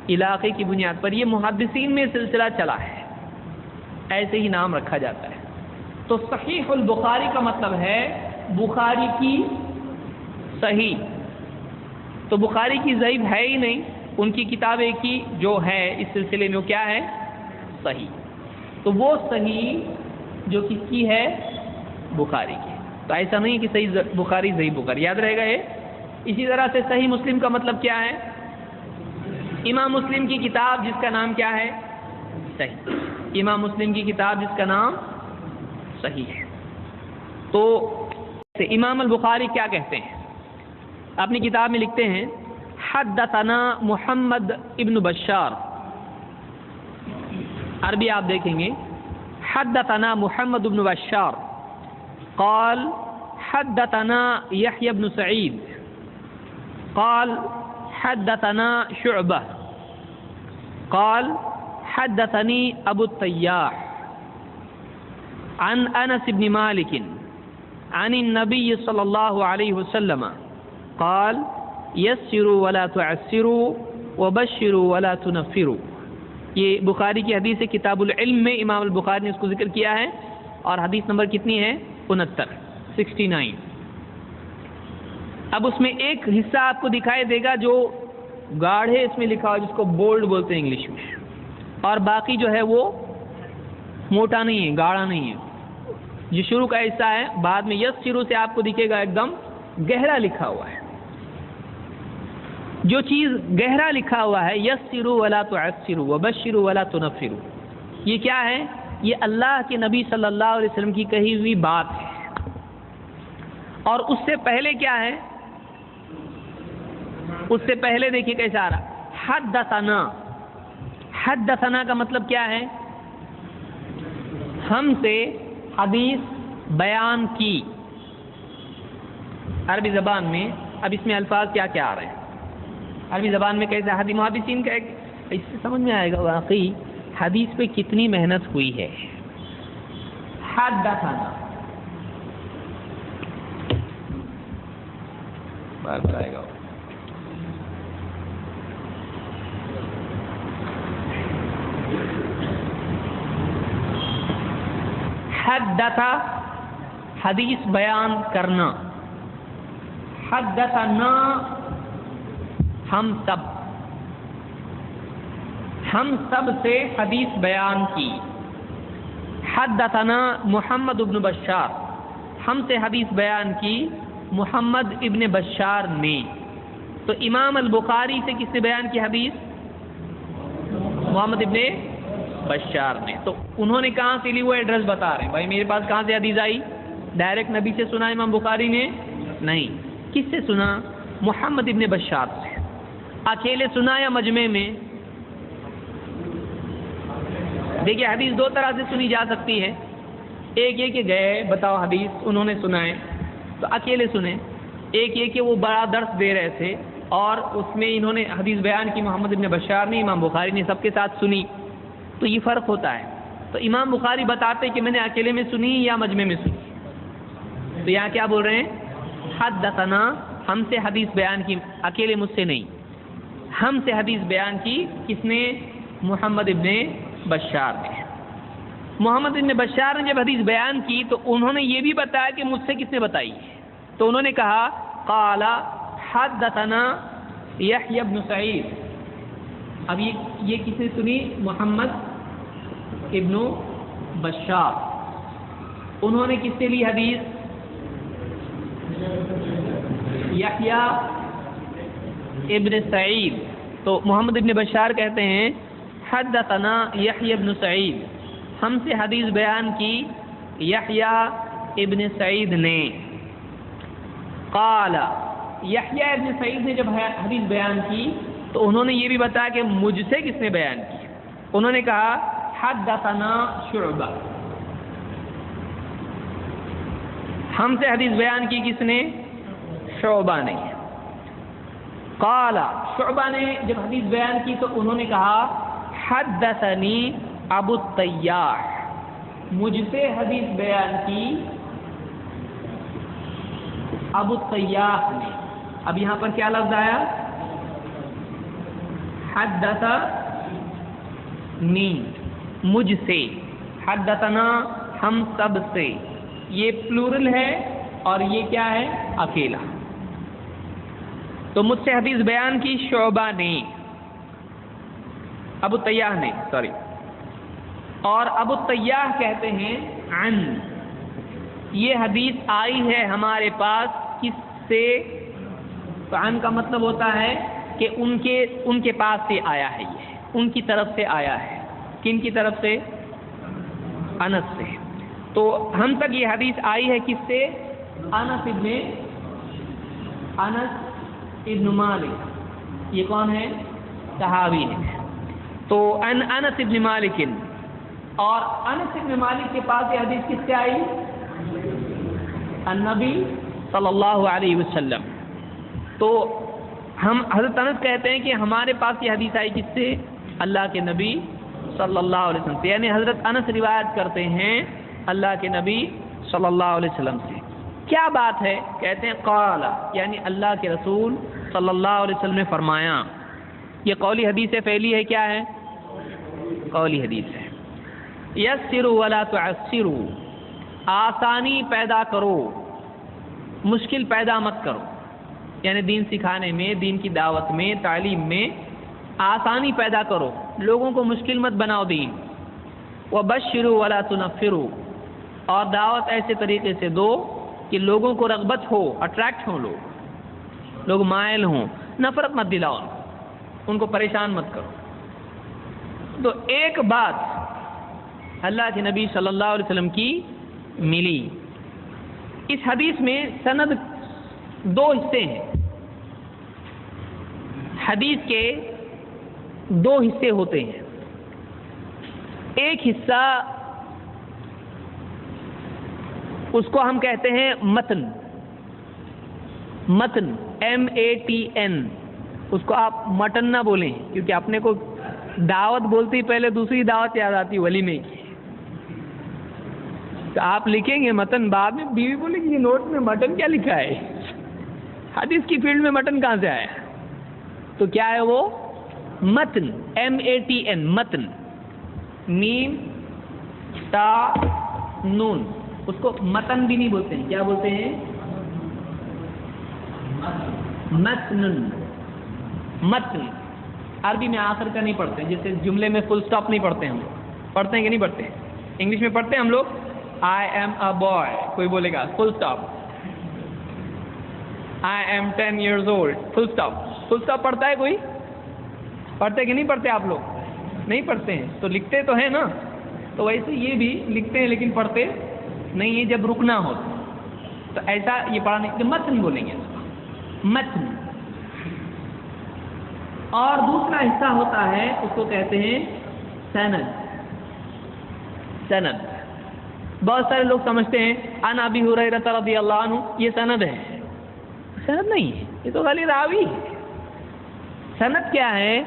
علاقے کی بنیاد پر. یہ محدثین میں سلسلہ چلا ہے، ایسے ہی نام رکھا جاتا ہے. تو صحیح البخاری کا مطلب ہے بخاری کی صحیح. تو بخاری کی ضعیف ہے ہی نہیں. ان کی کتاب ایک ہی جو ہے اس سلسلے میں وہ کیا ہے؟ صحیح. تو وہ صحیح جو کس کی ہے؟ بخاری کی. تو ایسا نہیں کہ صحیح بخاری ضعیف بخاری. یاد رہے گا یہ. اسی طرح سے صحیح مسلم کا مطلب کیا ہے؟ امام مسلم کی کتاب جس کا نام کیا ہے؟ صحیح. امام مسلم کی کتاب جس کا نام صحیح ہے. تو امام البخاری کیا کہتے ہیں؟ اپنی کتاب میں لکھتے ہیں حدثنا محمد ابن بشار. عربی آپ دیکھیں گے حدثنا محمد ابن بشار قال حدثنا يحيى بن سعيد قال حدثنا شعبة قال حدثني أبو التياح عن أنس بن مالك عن النبي صلى الله عليه وسلم قال يسروا ولا تعسروا وبشروا ولا تنفروا. یہ بخاری کی حدیث ہے. کتاب العلم میں امام البخاری نے اس کو ذکر کیا ہے. اور حدیث نمبر کتنی ہے؟ 69. اب اس میں ایک حصہ آپ کو دکھائی دے گا جو گاڑھے اس میں لکھا ہوا، جس کو بولڈ بولتے ہیں انگلش میں. اور باقی جو ہے وہ موٹا نہیں ہے، گاڑھا نہیں ہے. جو شروع کا حصہ ہے بعد میں یس شروع سے آپ کو دکھے گا ایک دم گہرا لکھا ہوا ہے. جو چیز گہرا لکھا ہوا ہے یسروا ولا تعسروا وبشروا ولا تنفروا، یہ کیا ہے؟ یہ اللہ کے نبی صلی اللہ علیہ وسلم کی کہی ہوئی بات ہے. اور اس سے پہلے کیا ہے؟ اس سے پہلے دیکھیے کیسا آ رہا. حدثنا. حدثنا کا مطلب کیا ہے؟ ہم سے حدیث بیان کی. عربی زبان میں اب اس میں الفاظ کیا کیا آ رہے ہیں؟ عربی زبان میں کیسے حدیث محدثین کا ایک اس سے سمجھ میں آئے گا واقعی حدیث پہ کتنی محنت ہوئی ہے. حدثنا بار بار آئے گا. حدث حدیث بیان کرنا. حدثنا ہم سب سے حدیث بیان کی. حدثنا محمد ابن بشار، ہم سے حدیث بیان کی محمد ابن بشار نے. تو امام البخاری سے کس نے بیان کی حدیث؟ محمد ابن بشار نے. تو انہوں نے کہاں سے لی وہ ایڈریس بتا رہے ہیں. بھائی میرے پاس کہاں سے حدیث آئی؟ ڈائریکٹ نبی سے سنا امام بخاری نے؟ نہیں. کس سے سنا؟ محمد ابن بشار سے. اکیلے سنا یا مجمع میں؟ دیکھیے حدیث دو طرح سے سنی جا سکتی ہے. ایک یہ کہ گئے بتاؤ حدیث، انہوں نے سنائے تو اکیلے سنے. ایک یہ کہ وہ بڑا درس دے رہے تھے اور اس میں انہوں نے حدیث بیان کی، محمد ابن بشار نے، امام بخاری نے سب کے ساتھ سنی، تو یہ فرق ہوتا ہے. تو امام بخاری بتاتے کہ میں نے اکیلے میں سنی یا مجمع میں سنی. تو یہاں کیا بول رہے ہیں؟ حدثنا، ہم سے حدیث بیان کی، اکیلے مجھ سے نہیں، ہم سے حدیث بیان کی کس نے؟ محمد ابن بشار نے. محمد ابن بشار نے جب حدیث بیان کی تو انہوں نے یہ بھی بتایا کہ مجھ سے کس نے بتائی. تو انہوں نے کہا قال حدثنا یحییٰ بن سعید. اب یہ کس نے سنی؟ محمد ابن بشار. انہوں نے کس سے لی حدیث؟ یحییٰ ابن سعید. تو محمد ابن بشار کہتے ہیں حدثنا یحییٰ ابن سعید، ہم سے حدیث بیان کی یحییٰ ابن سعید نے. قال، یحییٰ ابن سعید نے جب حدیث بیان کی تو انہوں نے یہ بھی بتایا کہ مجھ سے کس نے بیان کی. انہوں نے کہا حدثنا شعبہ، ہم سے حدیث بیان کی کس نے؟ شعبہ نے. قال، شعبہ نے جب حدیث بیان کی تو انہوں نے کہا حدثنی ابو الطیاح، مجھ سے حدیث بیان کی ابو الطیاح نے. اب یہاں پر کیا لفظ آیا؟ حدثنی، مجھ سے. حدثنا، ہم سب سے. یہ پلورل ہے اور یہ کیا ہے؟ اکیلا. تو مجھ سے حدیث بیان کی شعبہ نے، ابو طیاح نے، سوری. اور ابو طیاح کہتے ہیں عن، یہ حدیث آئی ہے ہمارے پاس کس سے؟ تو عن کا مطلب ہوتا ہے کہ ان کے پاس سے آیا ہے، یہ ان کی طرف سے آیا ہے. کن کی طرف سے؟ انس سے. تو ہم تک یہ حدیث آئی ہے کس سے؟ انس ابن مالک. یہ کون ہے؟ صحابی ہے. تو انس ابن مالک، اور انس ابن مالک کے پاس یہ حدیث کس سے آئی؟ النبی صلی اللہ علیہ وسلم. تو ہم حضرت انس کہتے ہیں کہ ہمارے پاس یہ حدیث آئی کس سے؟ اللہ کے نبی صلی اللہ علیہ وسلم سے. یعنی حضرت انس روایت کرتے ہیں اللہ کے نبی صلی اللہ علیہ وسلم سے. کیا بات ہے؟ کہتے ہیں قال، یعنی اللہ کے رسول صلی اللہ علیہ وسلم نے فرمایا. یہ قولی حدیث ہے، فعلی ہے، کیا ہے؟ قولی حدیث ہے. یسروا ولا تعسروا، آسانی پیدا کرو، مشکل پیدا مت کرو. یعنی دین سکھانے میں، دین کی دعوت میں، تعلیم میں آسانی پیدا کرو، لوگوں کو مشکل مت بناؤ دین. وبشروا ولا تنفروا، اور دعوت ایسے طریقے سے دو کہ لوگوں کو رغبت ہو، اٹریکٹ ہوں، لوگ مائل ہوں. نفرت مت دلاؤ، ان کو پریشان مت کرو. تو ایک بات اللہ کے نبی صلی اللہ علیہ وسلم کی ملی. اس حدیث میں سند دو حصے ہیں. حدیث کے دو حصے ہوتے ہیں. ایک حصہ اس کو ہم کہتے ہیں متن. MATN. اس کو آپ مٹن نہ بولیں، کیونکہ اپنے کو دعوت بولتی پہلے دوسری دعوت یاد آتی ولیمے کی. تو آپ لکھیں گے متن، بعد میں بیوی بولے گی یہ نوٹ میں مٹن کیا لکھا ہے؟ حدیث کی فیلڈ میں مٹن کہاں سے آیا؟ تو کیا ہے وہ؟ متن. MATN، متن. میم تا نون. اس کو متن بھی نہیں بولتے ہیں، کیا بولتے ہیں؟ متن. متن عربی میں آخر کا نہیں پڑھتے، جیسے جملے میں فل سٹاپ نہیں پڑھتے ہم. پڑھتے ہیں کہ نہیں پڑھتے؟ انگلش میں پڑھتے ہیں ہم لوگ I am a boy، کوئی بولے گا full stop. I am 10 years old، full stop. Full stop پڑھتا ہے کوئی؟ پڑھتے کہ نہیں پڑھتے آپ لوگ؟ نہیں پڑھتے ہیں تو لکھتے تو ہیں نا. تو ویسے یہ بھی لکھتے ہیں لیکن پڑھتے نہیں ہے جب رکنا ہو. تو ایسا یہ پڑھا نہیں، متن بولیں گے، متن. اور دوسرا حصہ ہوتا ہے اس کو کہتے ہیں سند. سند بہت سارے لوگ سمجھتے ہیں ان ابی ہریرہ رضی اللہ عنہ، یہ سند ہے. سند نہیں ہے، یہ تو خالی راوی ہے۔ سند کیا ہے؟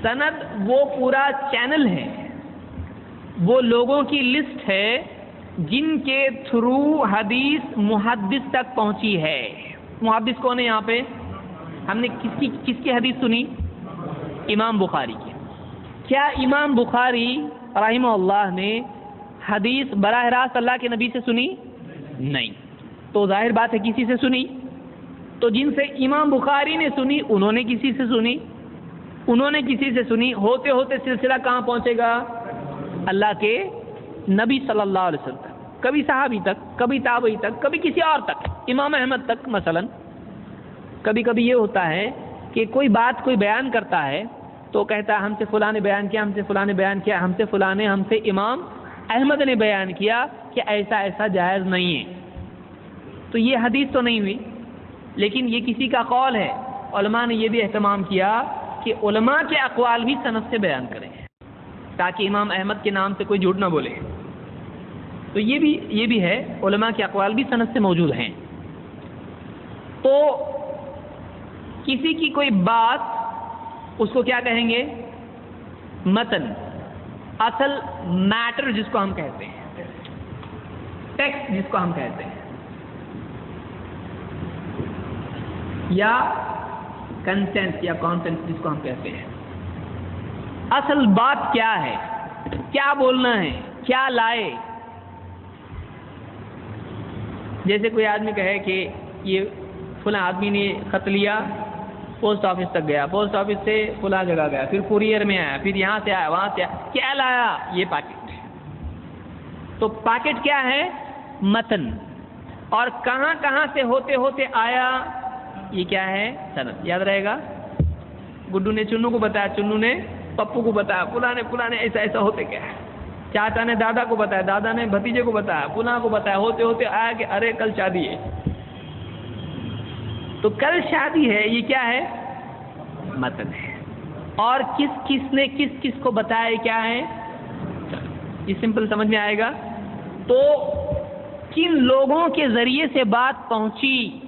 سند وہ پورا چینل ہے، وہ لوگوں کی لسٹ ہے جن کے تھرو حدیث محدث تک پہنچی ہے۔ محدث کون ہے یہاں پہ؟ ہم نے کس کی حدیث سنی؟ امام بخاری کی۔ کیا امام بخاری رحمہ اللہ نے حدیث براہ راست اللہ کے نبی سے سنی؟ نہیں، تو ظاہر بات ہے کسی سے سنی۔ تو جن سے امام بخاری نے سنی انہوں نے کسی سے سنی، انہوں نے کسی سے سنی، ہوتے ہوتے سلسلہ کہاں پہنچے گا؟ اللہ کے نبی صلی اللہ علیہ وسلم تک، کبھی صحابی تک، کبھی تابعی تک، کبھی کسی اور تک، امام احمد تک مثلا۔ کبھی کبھی یہ ہوتا ہے کہ کوئی بات کوئی بیان کرتا ہے تو کہتا ہے ہم سے فلاں نے بیان کیا، ہم سے فلاں نے بیان کیا، ہم سے فلاں نے، ہم سے امام احمد نے بیان کیا کہ ایسا ایسا جائز نہیں ہے، تو یہ حدیث تو نہیں ہوئی، لیکن یہ کسی کا قول ہے۔ علماء نے یہ بھی اہتمام کیا کہ علماء کے اقوال بھی سند سے بیان کریں تاکہ امام احمد کے نام سے کوئی جھوٹ نہ بولے۔ تو یہ بھی ہے، علماء کے اقوال بھی سند سے موجود ہیں۔ تو کسی کی کوئی بات، اس کو کیا کہیں گے؟ متن، اصل میٹر جس کو ہم کہتے ہیں، ٹیکسٹ جس کو ہم کہتے ہیں، یا کنٹینٹ یا کانٹینٹ جس کو ہم کہتے ہیں۔ اصل بات کیا ہے، کیا بولنا ہے، کیا لائے۔ جیسے کوئی آدمی کہے کہ یہ فلاں آدمی نے خط لیا، پوسٹ آفس تک گیا، پوسٹ آفس سے فلاں جگہ گیا، پھر کوریئر میں آیا، پھر یہاں سے آیا، وہاں سے آیا، کیا لایا؟ یہ پیکٹ۔ تو پیکٹ کیا ہے؟ متن۔ اور کہاں کہاں سے ہوتے ہوتے آیا، یہ کیا ہے؟ سند۔ یاد رہے گا، گڈو نے چنو کو بتایا، چنو نے پپو کو بتایا، فلاں نے ایسا ایسا ہوتے کیا ہے، چاچا نے دادا کو بتایا، دادا نے بھتیجے کو بتایا، فلاں کو بتایا، ہوتے ہوتے آیا کہ ارے کل شادی ہے۔ تو کل شادی ہے، یہ کیا ہے؟ متن ہے۔ اور کس نے کس کو بتایا، یہ کیا ہے؟ یہ سمپل سمجھ میں آئے گا۔ تو کن لوگوں کے ذریعے سے بات پہنچی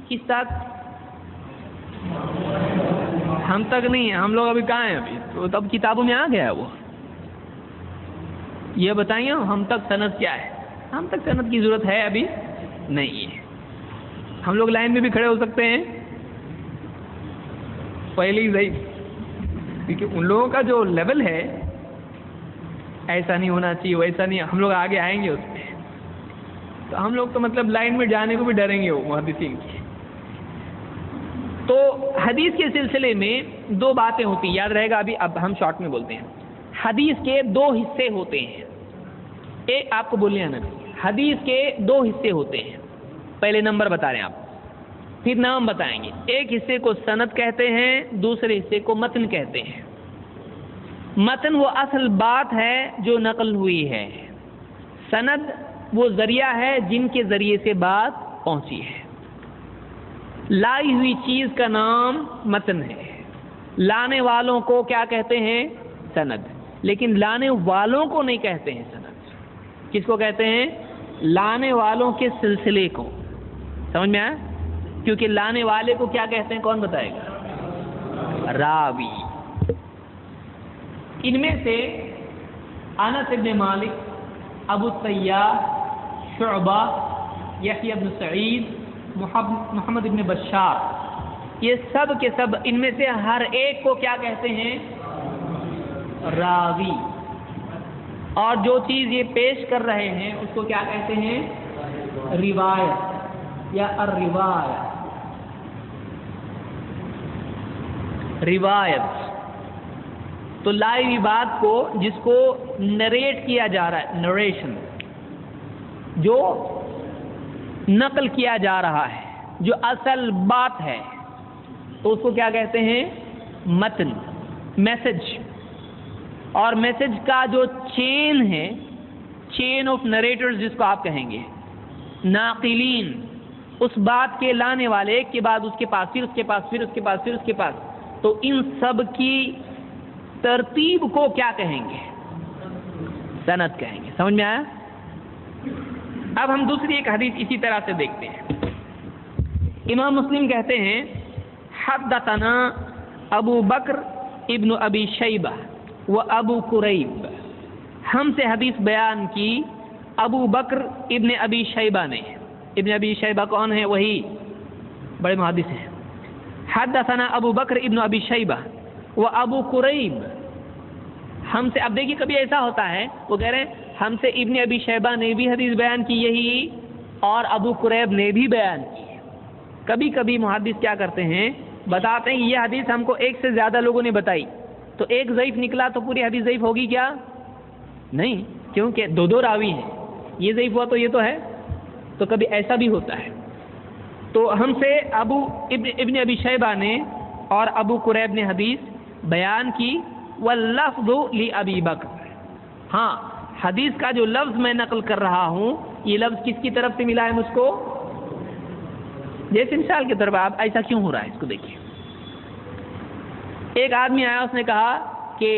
کس تک؟ ہم تک نہیں، ہم لوگ ابھی کہاں ہیں؟ ابھی تو تب کتابوں میں آ گیا ہے وہ۔ یہ بتائیے ہم تک سند کیا ہے؟ ہم تک سند کی ضرورت ہے ابھی نہیں ہے۔ ہم لوگ لائن میں بھی کھڑے ہو سکتے ہیں پہلے ہی صحیح، کیونکہ ان لوگوں کا جو لیول ہے ایسا نہیں ہونا چاہیے، ویسا نہیں، ہم لوگ آگے آئیں گے اس میں۔ تو ہم لوگ تو مطلب لائن میں جانے کو بھی ڈریں گے وہ محدثین کی۔ تو حدیث کے سلسلے میں دو باتیں ہوتی ہیں، یاد رہے گا۔ اب ہم شارٹ میں بولتے ہیں۔ حدیث کے دو حصے ہوتے ہیں، ایک آپ کو بولنے آنا، حدیث کے دو حصے ہوتے ہیں۔ پہلے نمبر بتا رہے ہیں آپ، پھر نام بتائیں گے۔ ایک حصے کو سند کہتے ہیں، دوسرے حصے کو متن کہتے ہیں۔ متن وہ اصل بات ہے جو نقل ہوئی ہے، سند وہ ذریعہ ہے جن کے ذریعے سے بات پہنچی ہے۔ لائی ہوئی چیز کا نام متن ہے، لانے والوں کو کیا کہتے ہیں؟ سند۔ لیکن لانے والوں کو نہیں کہتے ہیں سند، کس کو کہتے ہیں؟ لانے والوں کے سلسلے کو۔ سمجھ میں آیا؟ کیونکہ لانے والے کو کیا کہتے ہیں، کون بتائے گا؟ راوی۔ ان میں سے انس بن مالک، ابو الطیار، شعبہ، یحییٰ بن سعید، محمد بن بشار، یہ سب کے سب ان میں سے ہر ایک کو کیا کہتے ہیں؟ راوی۔ اور جو چیز یہ پیش کر رہے ہیں اس کو کیا کہتے ہیں؟ روایت یا الروایہ۔ روایت تو لائی ہوئی بات کو جس کو نریٹ کیا جا رہا ہے، نریشن، جو نقل کیا جا رہا ہے، جو اصل بات ہے، تو اس کو کیا کہتے ہیں؟ متن، میسج۔ اور میسج کا جو چین ہے، چین آف نریٹرز جس کو آپ کہیں گے، ناقلین، اس بات کے لانے والے، ایک کے بعد اس کے پاس، پھر اس کے پاس، پھر اس کے پاس، پھر اس کے پاس، تو ان سب کی ترتیب کو کیا کہیں گے؟ سند کہیں گے۔ سمجھ میں آیا؟ اب ہم دوسری ایک حدیث اسی طرح سے دیکھتے ہیں۔ امام مسلم کہتے ہیں حدثنا ابو بکر ابن ابی شیبہ و ابو قریب، ہم سے حدیث بیان کی ابو بکر ابن ابی شیبہ نے. ابن ابی شیبہ کون ہے؟ وہی بڑے محدث ہیں. حدثنا ابو بکر ابن ابی شیبہ و ابو قریب، ہم سے. اب دیکھیے کبھی ایسا ہوتا ہے وہ کہہ رہے ہیں ہم سے ابن ابی شیبہ نے بھی حدیث بیان کی یہی، اور ابو قریب نے بھی بیان کی. کبھی کبھی محدث کیا کرتے ہیں، بتاتے ہیں یہ حدیث ہم کو ایک سے زیادہ لوگوں نے بتائی، تو ایک ضعیف نکلا تو پوری حدیث ضعیف ہوگی کیا؟ نہیں، کیونکہ دو راوی ہیں، یہ ضعیف ہوا تو یہ تو ہے. تو کبھی ایسا بھی ہوتا ہے. تو ہم سے ابن ابی شیبہ نے اور ابو قریب نے حدیث بیان کی. واللفظ لابی بکر، ہاں حدیث کا جو لفظ میں نقل کر رہا ہوں یہ لفظ کس کی طرف سے ملا ہے مجھ کو؟ جیسے مثال کے طور پر آپ ایسا کیوں ہو رہا ہے اس کو دیکھیے. ایک آدمی آیا، اس نے کہا کہ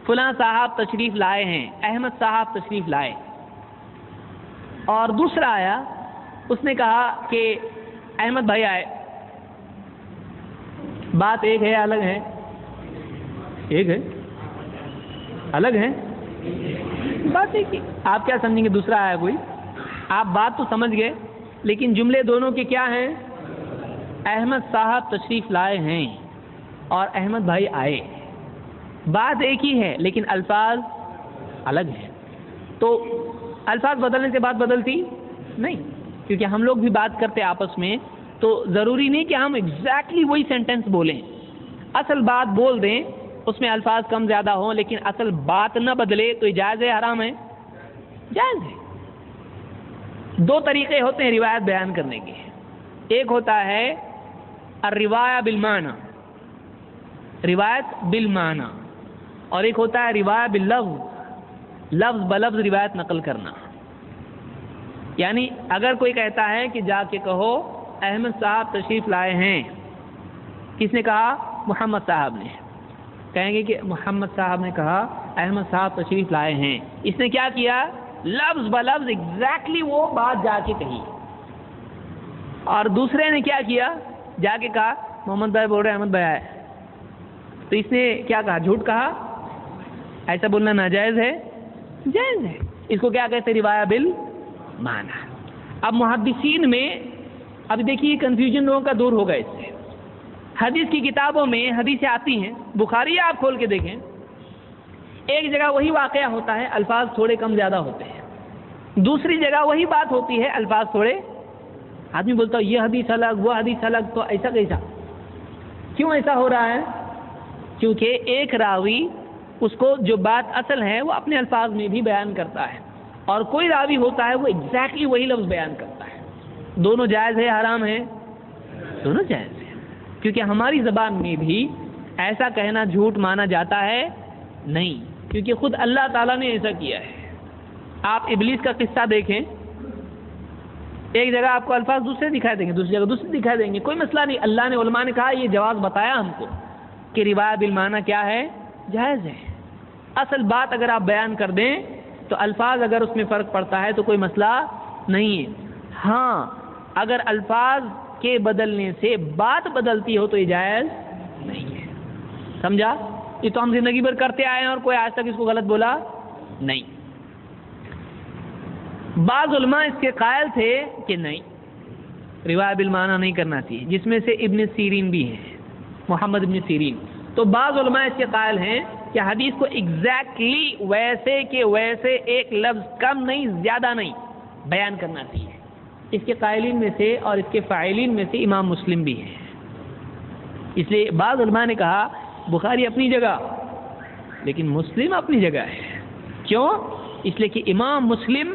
فلاں صاحب تشریف لائے ہیں، احمد صاحب تشریف لائے. اور دوسرا آیا، اس نے کہا کہ احمد بھائی آئے. بات ایک ہے الگ ہے؟ ایک ہے الگ ہے بات ایک ہی. آپ کیا سمجھیں گے دوسرا آیا کوئی؟ آپ بات تو سمجھ گئے لیکن جملے دونوں کے کیا ہیں؟ احمد صاحب تشریف لائے ہیں اور احمد بھائی آئے. بات ایک ہی ہے لیکن الفاظ الگ ہیں. تو الفاظ بدلنے سے بات بدلتی نہیں، کیونکہ ہم لوگ بھی بات کرتے آپس میں، تو ضروری نہیں کہ ہم ایگزیکٹلی وہی سینٹینس بولیں. اصل بات بول دیں، اس میں الفاظ کم زیادہ ہوں، لیکن اصل بات نہ بدلے تو یہ جائز ہے حرام ہے؟ جائز ہے. دو طریقے ہوتے ہیں روایت بیان کرنے کے. ایک ہوتا ہے الروایہ بالمعنی، روایت بالمعنی، اور ایک ہوتا ہے روایہ باللفظ، لفظ بلفظ روایت نقل کرنا. یعنی اگر کوئی کہتا ہے کہ جا کے کہو احمد صاحب تشریف لائے ہیں، کس نے کہا؟ محمد صاحب نے. کہیں گے کہ محمد صاحب نے کہا احمد صاحب تشریف لائے ہیں. اس نے کیا کیا؟ لفظ بلفظ ایگزیکٹلی وہ بات جا کے کہی. اور دوسرے نے کیا کیا؟ جا کے کہا محمد بھائی بول رہے احمد بھائی آئے. تو اس نے کیا کہا؟ جھوٹ کہا. ایسا بولنا ناجائز ہے؟ جائز ہے. اس کو کیا کہتے ہیں؟ روایہ بالمعنی. اب محدثین میں اب دیکھیے کنفیوژن لوگوں کا دور ہوگا اس سے. حدیث کی کتابوں میں حدیثیں آتی ہیں، بخاری آپ کھول کے دیکھیں، ایک جگہ وہی واقعہ ہوتا ہے، الفاظ تھوڑے کم زیادہ ہوتے ہیں. دوسری جگہ وہی بات ہوتی ہے، الفاظ تھوڑے. آدمی بولتا ہے یہ حدیث الگ وہ حدیث الگ، تو ایسا کیسا؟ کیوں ایسا ہو رہا ہے؟ کیونکہ ایک راوی اس کو جو بات اصل ہے وہ اپنے الفاظ میں بھی بیان کرتا ہے، اور کوئی راوی ہوتا ہے وہ ایگزیکٹلی وہی لفظ بیان کرتا ہے. دونوں جائز ہے حرام ہے؟ دونوں جائز ہے. کیونکہ ہماری زبان میں بھی ایسا کہنا جھوٹ مانا جاتا ہے نہیں، کیونکہ خود اللہ تعالیٰ نے ایسا کیا ہے. آپ ابلیس کا قصہ دیکھیں، ایک جگہ آپ کو الفاظ دوسرے دکھائی دیں گے، دوسری جگہ دوسرے دکھائی دیں گے، کوئی مسئلہ نہیں. اللہ نے علماء نے کہا یہ جواز بتایا ہم کو کہ روایت بالمعنی کیا ہے؟ جائز ہے. اصل بات اگر آپ بیان کر دیں تو الفاظ اگر اس میں فرق پڑتا ہے تو کوئی مسئلہ نہیں ہے. ہاں اگر الفاظ کے بدلنے سے بات بدلتی ہو تو یہ جائز نہیں ہے. سمجھا؟ یہ تو ہم زندگی بھر کرتے آئے ہیں اور کوئی آج تک اس کو غلط بولا نہیں. بعض علماء اس کے قائل تھے کہ نہیں، روایت بالمعنی نہیں کرنا چاہیے، جس میں سے ابن سیرین بھی ہیں، محمد ابن سیرین. تو بعض علماء اس کے قائل ہیں کہ حدیث کو ایگزیکٹلی ویسے کے ویسے ایک لفظ کم نہیں زیادہ نہیں بیان کرنا چاہیے. اس کے قائلین میں سے اور اس کے فاعلین میں سے امام مسلم بھی ہیں. اس لیے بعض علماء نے کہا بخاری اپنی جگہ لیکن مسلم اپنی جگہ ہے. کیوں؟ اس لیے کہ امام مسلم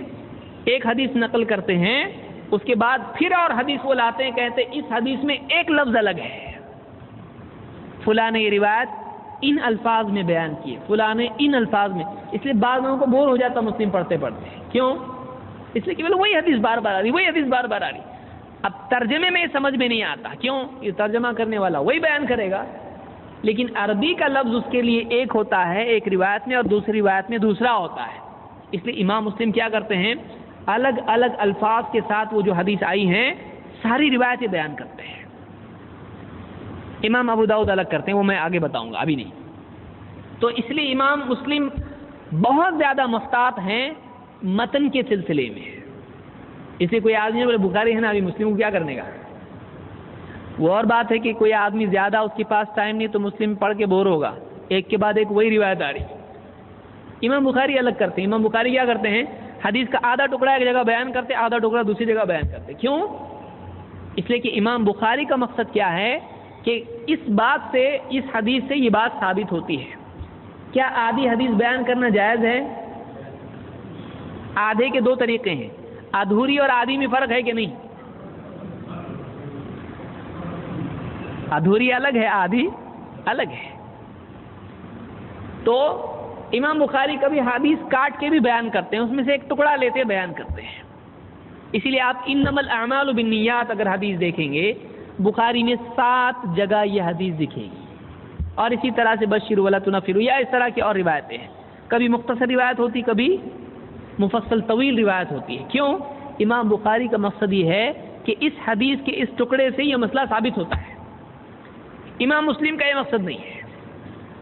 ایک حدیث نقل کرتے ہیں، اس کے بعد پھر اور حدیث وہ لاتے ہیں، کہتے ہیں اس حدیث میں ایک لفظ الگ ہے، فلاں نے یہ روایت ان الفاظ میں بیان کی، فلاں نے ان الفاظ میں. اس لیے بعض لوگوں کو بور ہو جاتا مسلم پڑھتے پڑھتے. کیوں؟ اس لیے کہ وہی حدیث بار بار آ رہی، وہی حدیث بار بار آ رہی. اب ترجمے میں سمجھ میں نہیں آتا. کیوں؟ یہ ترجمہ کرنے والا وہی بیان کرے گا، لیکن عربی کا لفظ اس کے لیے ایک ہوتا ہے ایک روایت میں اور دوسری روایت میں دوسرا ہوتا ہے. اس لیے امام مسلم کیا کرتے ہیں، الگ الگ الفاظ کے ساتھ وہ جو حدیث آئی ہیں ساری روایتیں بیان کرتے ہیں. امام ابو داؤد الگ کرتے ہیں، وہ میں آگے بتاؤں گا، ابھی نہیں. تو اس لیے امام مسلم بہت زیادہ محتاط ہیں متن کے سلسلے میں. اس لیے کوئی آدمی بولے بخاری ہے نا، ابھی مسلم کو کیا کرنے کا. وہ اور بات ہے کہ کوئی آدمی زیادہ اس کے پاس ٹائم نہیں تو مسلم پڑھ کے بور ہوگا، ایک کے بعد ایک وہی روایت آ رہی. امام بخاری الگ کرتے ہیں. امام بخاری کیا کرتے ہیں، حدیث کا آدھا ٹکڑا ایک جگہ بیان کرتے، آدھا ٹکڑا دوسری جگہ بیان کرتے. کیوں؟ اس لیے کہ امام بخاری کا مقصد کیا ہے کہ اس بات سے، اس حدیث سے یہ بات ثابت ہوتی ہے. کیا آدھی حدیث بیان کرنا جائز ہے؟ آدھے کے دو طریقے ہیں، ادھوری اور آدھی میں فرق ہے کہ نہیں؟ ادھوری الگ ہے، آدھی الگ ہے. تو امام بخاری کبھی حدیث کاٹ کے بھی بیان کرتے ہیں، اس میں سے ایک ٹکڑا لیتے بیان کرتے ہیں. اسی لیے آپ انما الاعمال بالنیات اگر حدیث دیکھیں گے بخاری میں 7 جگہ یہ حدیث دکھے گی. اور اسی طرح سے بشروا ولا تنفروا یا اس طرح کی اور روایتیں ہیں. کبھی مختصر روایت ہوتی، کبھی مفصل طویل روایت ہوتی ہے. کیوں؟ امام بخاری کا مقصد یہ ہے کہ اس حدیث کے اس ٹکڑے سے یہ مسئلہ ثابت ہوتا ہے. امام مسلم کا یہ مقصد نہیں ہے.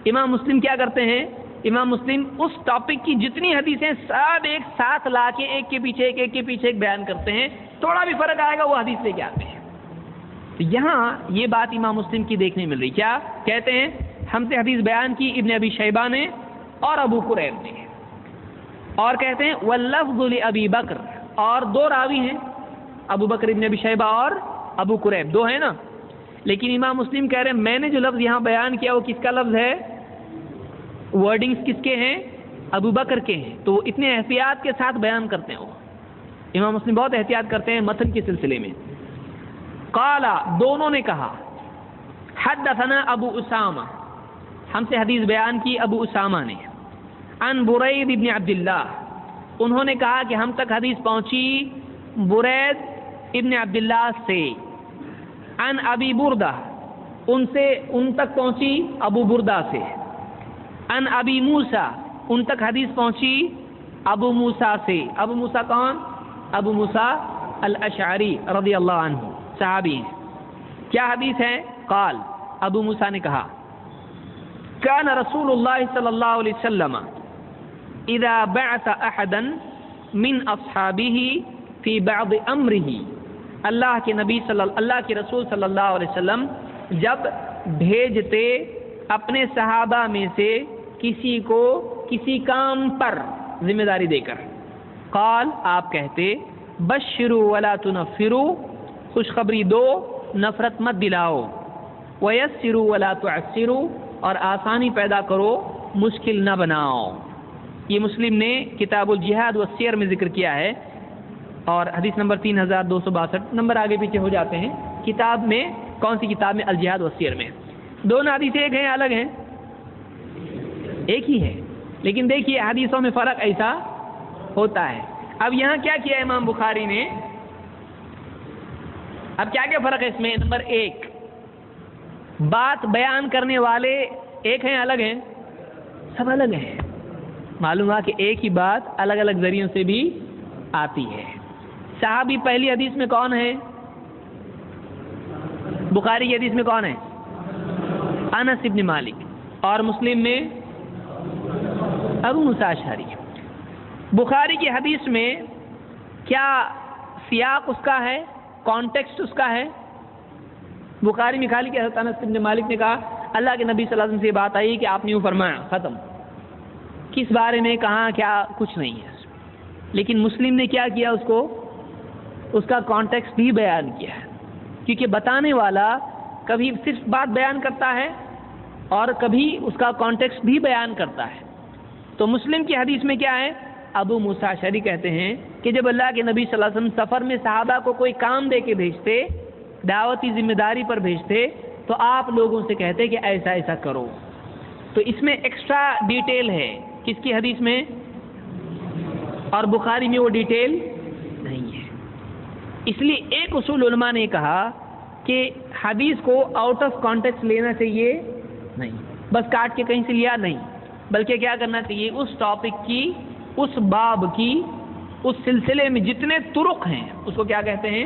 امام مسلم کیا کرتے ہیں، امام مسلم اس ٹاپک کی جتنی حدیثیں سب ایک ساتھ لا کے ایک کے پیچھے ایک بیان کرتے ہیں. تھوڑا بھی فرق آئے گا وہ حدیث لے کے آتے ہیں. تو یہاں یہ بات امام مسلم کی دیکھنے مل رہی. کیا کہتے ہیں، ہم سے حدیث بیان کی ابن ابی شیبہ نے اور ابو قریب نے. اور کہتے ہیں واللفظ لابی بکر، اور 2 راوی ہیں، ابو بکر ابن ابی شیبہ اور ابو قریب، 2 ہیں نا. لیکن امام مسلم کہہ رہے ہیں میں نے جو لفظ یہاں بیان کیا وہ کس کا لفظ ہے، ورڈنگز کس کے ہیں، ابو بکر کے ہیں. تو اتنے احتیاط کے ساتھ بیان کرتے ہیں. وہ امام مسلم بہت احتیاط کرتے ہیں متن کے سلسلے میں. قالا، دونوں نے کہا، حدثنا ابو اسامہ، ہم سے حدیث بیان کی ابو اسامہ نے، عن برید ابن عبداللہ، انہوں نے کہا کہ ہم تک حدیث پہنچی برید ابن عبداللہ سے، عن ابی بردہ، ان تک پہنچی ابو بردہ سے، عن ابی موسیٰ، ان تک حدیث پہنچی ابو موسیٰ سے. ابو موسیٰ کون؟ ابو موسیٰ الاشعری رضی اللہ عنہ، صحابی ہیں. کیا حدیث ہے؟ قال، ابو موسیٰ نے کہا کان رسول اللہ صلی اللہ علیہ وسلم اذا بعث احدا من اصحابہ فی بعض امرہ، اللہ کے رسول صلی اللہ علیہ وسلم جب بھیجتے اپنے صحابہ میں سے کسی کو کسی کام پر ذمہ داری دے کر، قال، آپ کہتے بشروا ولا تنفروا، خوشخبری دو نفرت مت دلاؤ، ویسروا ولا تعسروا، اور آسانی پیدا کرو مشکل نہ بناؤ. یہ مسلم نے کتاب الجہاد والسیر میں ذکر کیا ہے، اور حدیث نمبر 3262، نمبر آگے پیچھے ہو جاتے ہیں. کتاب میں کون سی کتاب میں؟ الجہاد والسیر میں. دونوں حدیثیں ایک ہیں الگ ہیں؟ ایک ہی ہے، لیکن دیکھیے حدیثوں میں فرق ایسا ہوتا ہے. اب یہاں کیا کیا امام بخاری نے، اب کیا کیا فرق ہے اس میں؟ نمبر 1، بات بیان کرنے والے ایک ہیں الگ ہیں؟ سب الگ ہیں. معلوم ہوا کہ ایک ہی بات الگ الگ ذریعوں سے بھی آتی ہے. صحابی پہلی حدیث میں کون ہے؟ بخاری کی حدیث میں کون ہے؟ انس ابن مالک. اور مسلم میں ابو موسیٰ اشعری. بخاری کی حدیث میں کیا سیاق اس کا ہے، کانٹیکسٹ اس کا ہے؟ بخاری میں خالی کہ حضرت انس ابن مالک نے کہا اللہ کے نبی صلی اللہ علیہ وسلم سے بات آئی کہ آپ نے یوں فرمایا، ختم. کس بارے میں کہاں کیا کچھ نہیں ہے. لیکن مسلم نے کیا کیا، اس کا کانٹیکسٹ بھی بیان کیا ہے، کیونکہ بتانے والا کبھی صرف بات بیان کرتا ہے اور کبھی اس کا کانٹیکسٹ بھی بیان کرتا ہے. تو مسلم کی حدیث میں کیا ہے؟ ابو موسیٰ اشعری کہتے ہیں کہ جب اللہ کے نبی صلی اللہ علیہ وسلم سفر میں صحابہ کو کوئی کام دے کے بھیجتے، دعوتی ذمہ داری پر بھیجتے، تو آپ لوگوں سے کہتے کہ ایسا ایسا کرو. تو اس میں ایکسٹرا ڈیٹیل ہے کس کی حدیث میں، اور بخاری میں وہ ڈیٹیل نہیں ہے. اس لیے ایک اصول علماء نے کہا کہ حدیث کو آؤٹ آف کانٹیکسٹ لینا چاہیے نہیں، بس کاٹ کے کہیں سے لیا نہیں، بلکہ کیا کرنا چاہیے، اس ٹاپک کی، اس باب کی، اس سلسلے میں جتنے طرق ہیں اس کو کیا کہتے ہیں،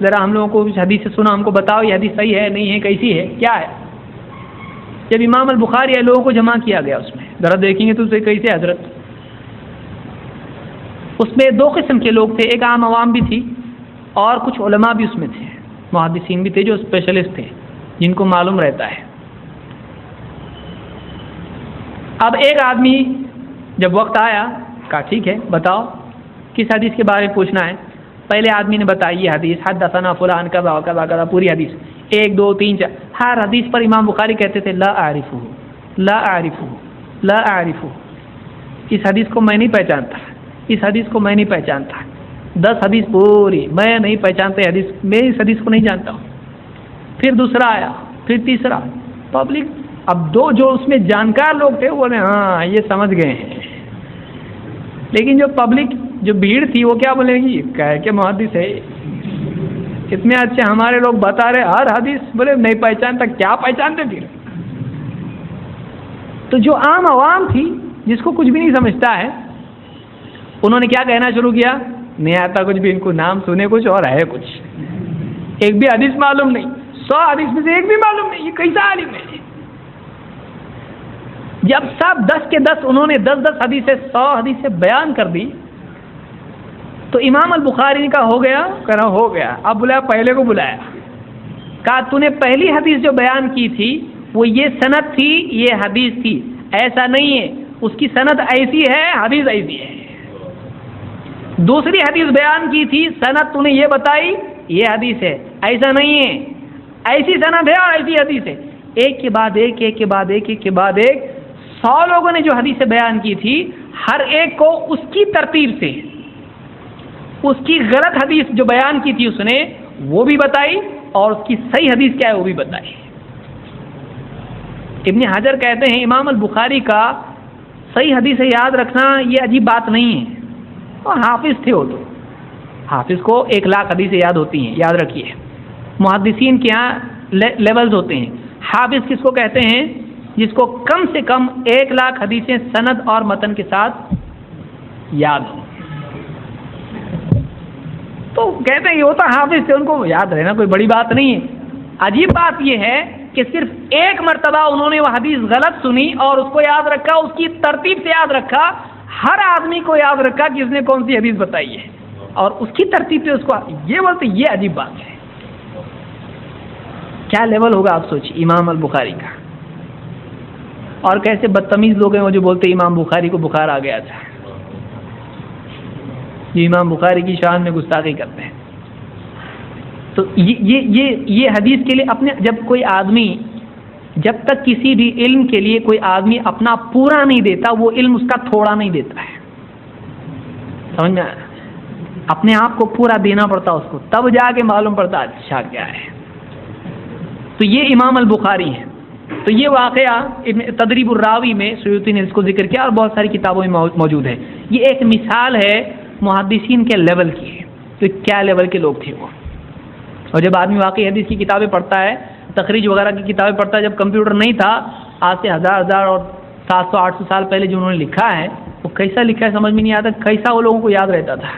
ذرا ہم لوگوں کو اس حدیث سے سنا، ہم کو بتاؤ یہ حدیث صحیح ہے نہیں ہے، کیسی ہے، کیا ہے؟ جب امام البخاری ہے لوگوں کو جمع کیا گیا اس میں، ذرا دیکھیں گے تو اسے کیسے حضرت، اس میں دو قسم کے لوگ تھے، ایک عام عوام بھی تھی اور کچھ علماء بھی اس میں تھے، محدثین بھی تھے جو اسپیشلسٹ تھے جن کو معلوم رہتا ہے۔ اب ایک آدمی جب وقت آیا کہا ٹھیک ہے بتاؤ کس حدیث کے بارے میں پوچھنا ہے۔ پہلے آدمی نے بتائی یہ حدیث، حدثنا فلان کذا کذا کذا، پوری حدیث 1 2 3 4، ہر حدیث پر امام بخاری کہتے تھے لا اعرفہ لا اعرفہ لا اعرفہ، اس حدیث کو میں نہیں پہچانتا، اس حدیث کو میں نہیں پہچانتا، 10 حدیث پوری میں نہیں پہچانتا حدیث، میں اس حدیث کو نہیں جانتا ہوں۔ پھر دوسرا آیا، پھر تیسرا، پبلک اب دو جو اس میں جانکار لوگ تھے وہ نے ہاں یہ سمجھ گئے ہیں، لیکن جو پبلک جو بھیڑ تھی وہ کیا بولے گی کہ محدث ہے، اتنے اچھے ہمارے لوگ بتا رہے ہر حدیث، بولے نہیں پہچانتا، کیا پہچانتے پھر؟ تو جو عام عوام تھی جس کو کچھ بھی نہیں سمجھتا ہے، انہوں نے کیا کہنا شروع کیا، نہیں آتا کچھ بھی، ان کو نام سنے کچھ اور ہے کچھ، ایک بھی حدیث معلوم نہیں، 100 حدیث میں سے ایک بھی معلوم نہیں، یہ کیسا عالم ہے؟ جب سب 10 کے 10 انہوں نے 10 حدیثیں 100 حدیثیں بیان کر دی تو امام البخاری نے کہا ہو گیا، کہا ہو گیا، اب بلایا، پہلے کو بلایا، کہا تو نے پہلی حدیث جو بیان کی تھی وہ یہ سند تھی، یہ حدیث تھی، ایسا نہیں ہے، اس کی سند ایسی ہے، حدیث ایسی ہے۔ دوسری حدیث بیان کی تھی، سند تو نے یہ بتائی، یہ حدیث ہے، ایسا نہیں ہے، ایسی سند ہے اور ایسی حدیث ہے۔ ایک کے بعد ایک، ایک کے بعد ایک، ایک کے بعد ایک، 100 لوگوں نے جو حدیثیں بیان کی تھی ہر ایک کو اس کی ترتیب سے اس کی غلط حدیث جو بیان کی تھی اس نے وہ بھی بتائی اور اس کی صحیح حدیث کیا ہے وہ بھی بتائی۔ ابن حجر کہتے ہیں امام البخاری کا صحیح حدیث یاد رکھنا یہ عجیب بات نہیں ہے، اور حافظ تھے وہ، تو حافظ کو 1,00,000 حدیثیں یاد ہوتی ہیں، یاد رکھیے، محدثین کے یہاں لیولز ہوتے ہیں۔ حافظ کس کو کہتے ہیں؟ جس کو کم سے کم 1,00,000 حدیثیں سند اور متن کے ساتھ یاد ہوں، تو کہتے ہیں یہ ہوتا حافظ سے، ان کو یاد رہنا کوئی بڑی بات نہیں ہے۔ عجیب بات یہ ہے کہ صرف ایک مرتبہ انہوں نے وہ حدیث غلط سنی اور اس کو یاد رکھا، اس کی ترتیب سے یاد رکھا، ہر آدمی کو یاد رکھا کہ اس نے کون سی حدیث بتائی ہے اور اس کی ترتیب سے اس کو یہ بولتے، یہ عجیب بات ہے۔ کیا لیول ہوگا آپ سوچیے امام البخاری کا، اور کیسے بدتمیز لوگ ہیں وہ جو بولتے امام بخاری کو بخار آ گیا تھا، یہ امام بخاری کی شان میں گستاخی کرتے ہیں۔ تو یہ حدیث کے لیے اپنے، جب کوئی آدمی، جب تک کسی بھی علم کے لیے کوئی آدمی اپنا پورا نہیں دیتا وہ علم اس کا تھوڑا نہیں دیتا ہے، سمجھ میں آیا؟ اپنے آپ کو پورا دینا پڑتا اس کو، تب جا کے معلوم پڑتا اچھا کیا ہے۔ تو یہ امام البخاری ہے۔ تو یہ واقعہ تدریب الراوی میں سیوطی نے اس کو ذکر کیا اور بہت ساری کتابوں میں موجود ہے۔ یہ ایک مثال ہے محدثین کے لیول کی، تو کیا لیول کے لوگ تھے وہ۔ اور جب آدمی واقعی حدیث کی کتابیں پڑھتا ہے، تخریج وغیرہ کی کتابیں پڑھتا ہے، جب کمپیوٹر نہیں تھا، آج سے 1000 اور 700-800 سال پہلے جو انہوں نے لکھا ہے وہ کیسا لکھا ہے سمجھ میں نہیں آتا، کیسا وہ لوگوں کو یاد رہتا تھا۔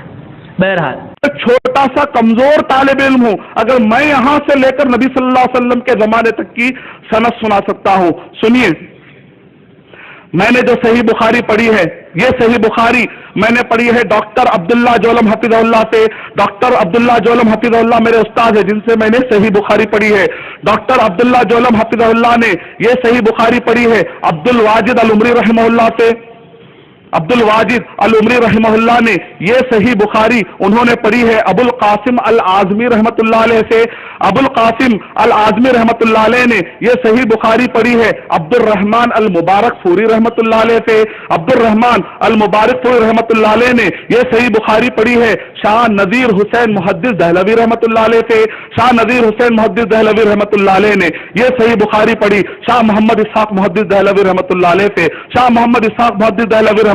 بہرحال چھوٹا سا کمزور طالب علم ہوں، اگر میں یہاں سے لے کر نبی صلی اللہ علیہ وسلم کے زمانے تک کی سند سنا سکتا ہوں۔ سنیے، میں نے جو صحیح بخاری پڑھی ہے، یہ صحیح بخاری میں نے پڑھی ہے ڈاکٹر عبداللہ جولم حفظہ اللہ سے۔ ڈاکٹر عبداللہ جولم حفظہ اللہ میرے استاد ہیں جن سے میں نے صحیح بخاری پڑھی ہے۔ ڈاکٹر عبداللہ جولم حفظہ اللہ نے یہ صحیح بخاری پڑھی ہے عبد الواجد العمری رحمہ اللہ سے۔ عبد الواجد العمری رحمہ اللہ نے یہ صحیح بخاری انہوں نے پڑھی ہے ابو القاسم العازمی رحمۃ اللہ علیہ سے۔ ابو القاسم العازمی رحمۃ اللہ علیہ نے یہ صحیح بخاری پڑھی ہے عبد الرحمن المبارک فوری رحمۃ اللہ علیہ سے۔ عبد الرحمن المبارک فوری رحمۃ اللہ علیہ نے یہ صحیح بخاری پڑھی ہے شاہ نذیر حسین محدث دہلوی رحمۃ اللہ علیہ سے۔ شاہ نذیر حسین محدث دہلوی رحمۃ اللہ علیہ نے یہ صحیح بخاری پڑھی شاہ محمد اسحاق محدث دہلوی رحمۃ اللہ علیہ سے۔ شاہ محمد اسحاق محدث دہلوی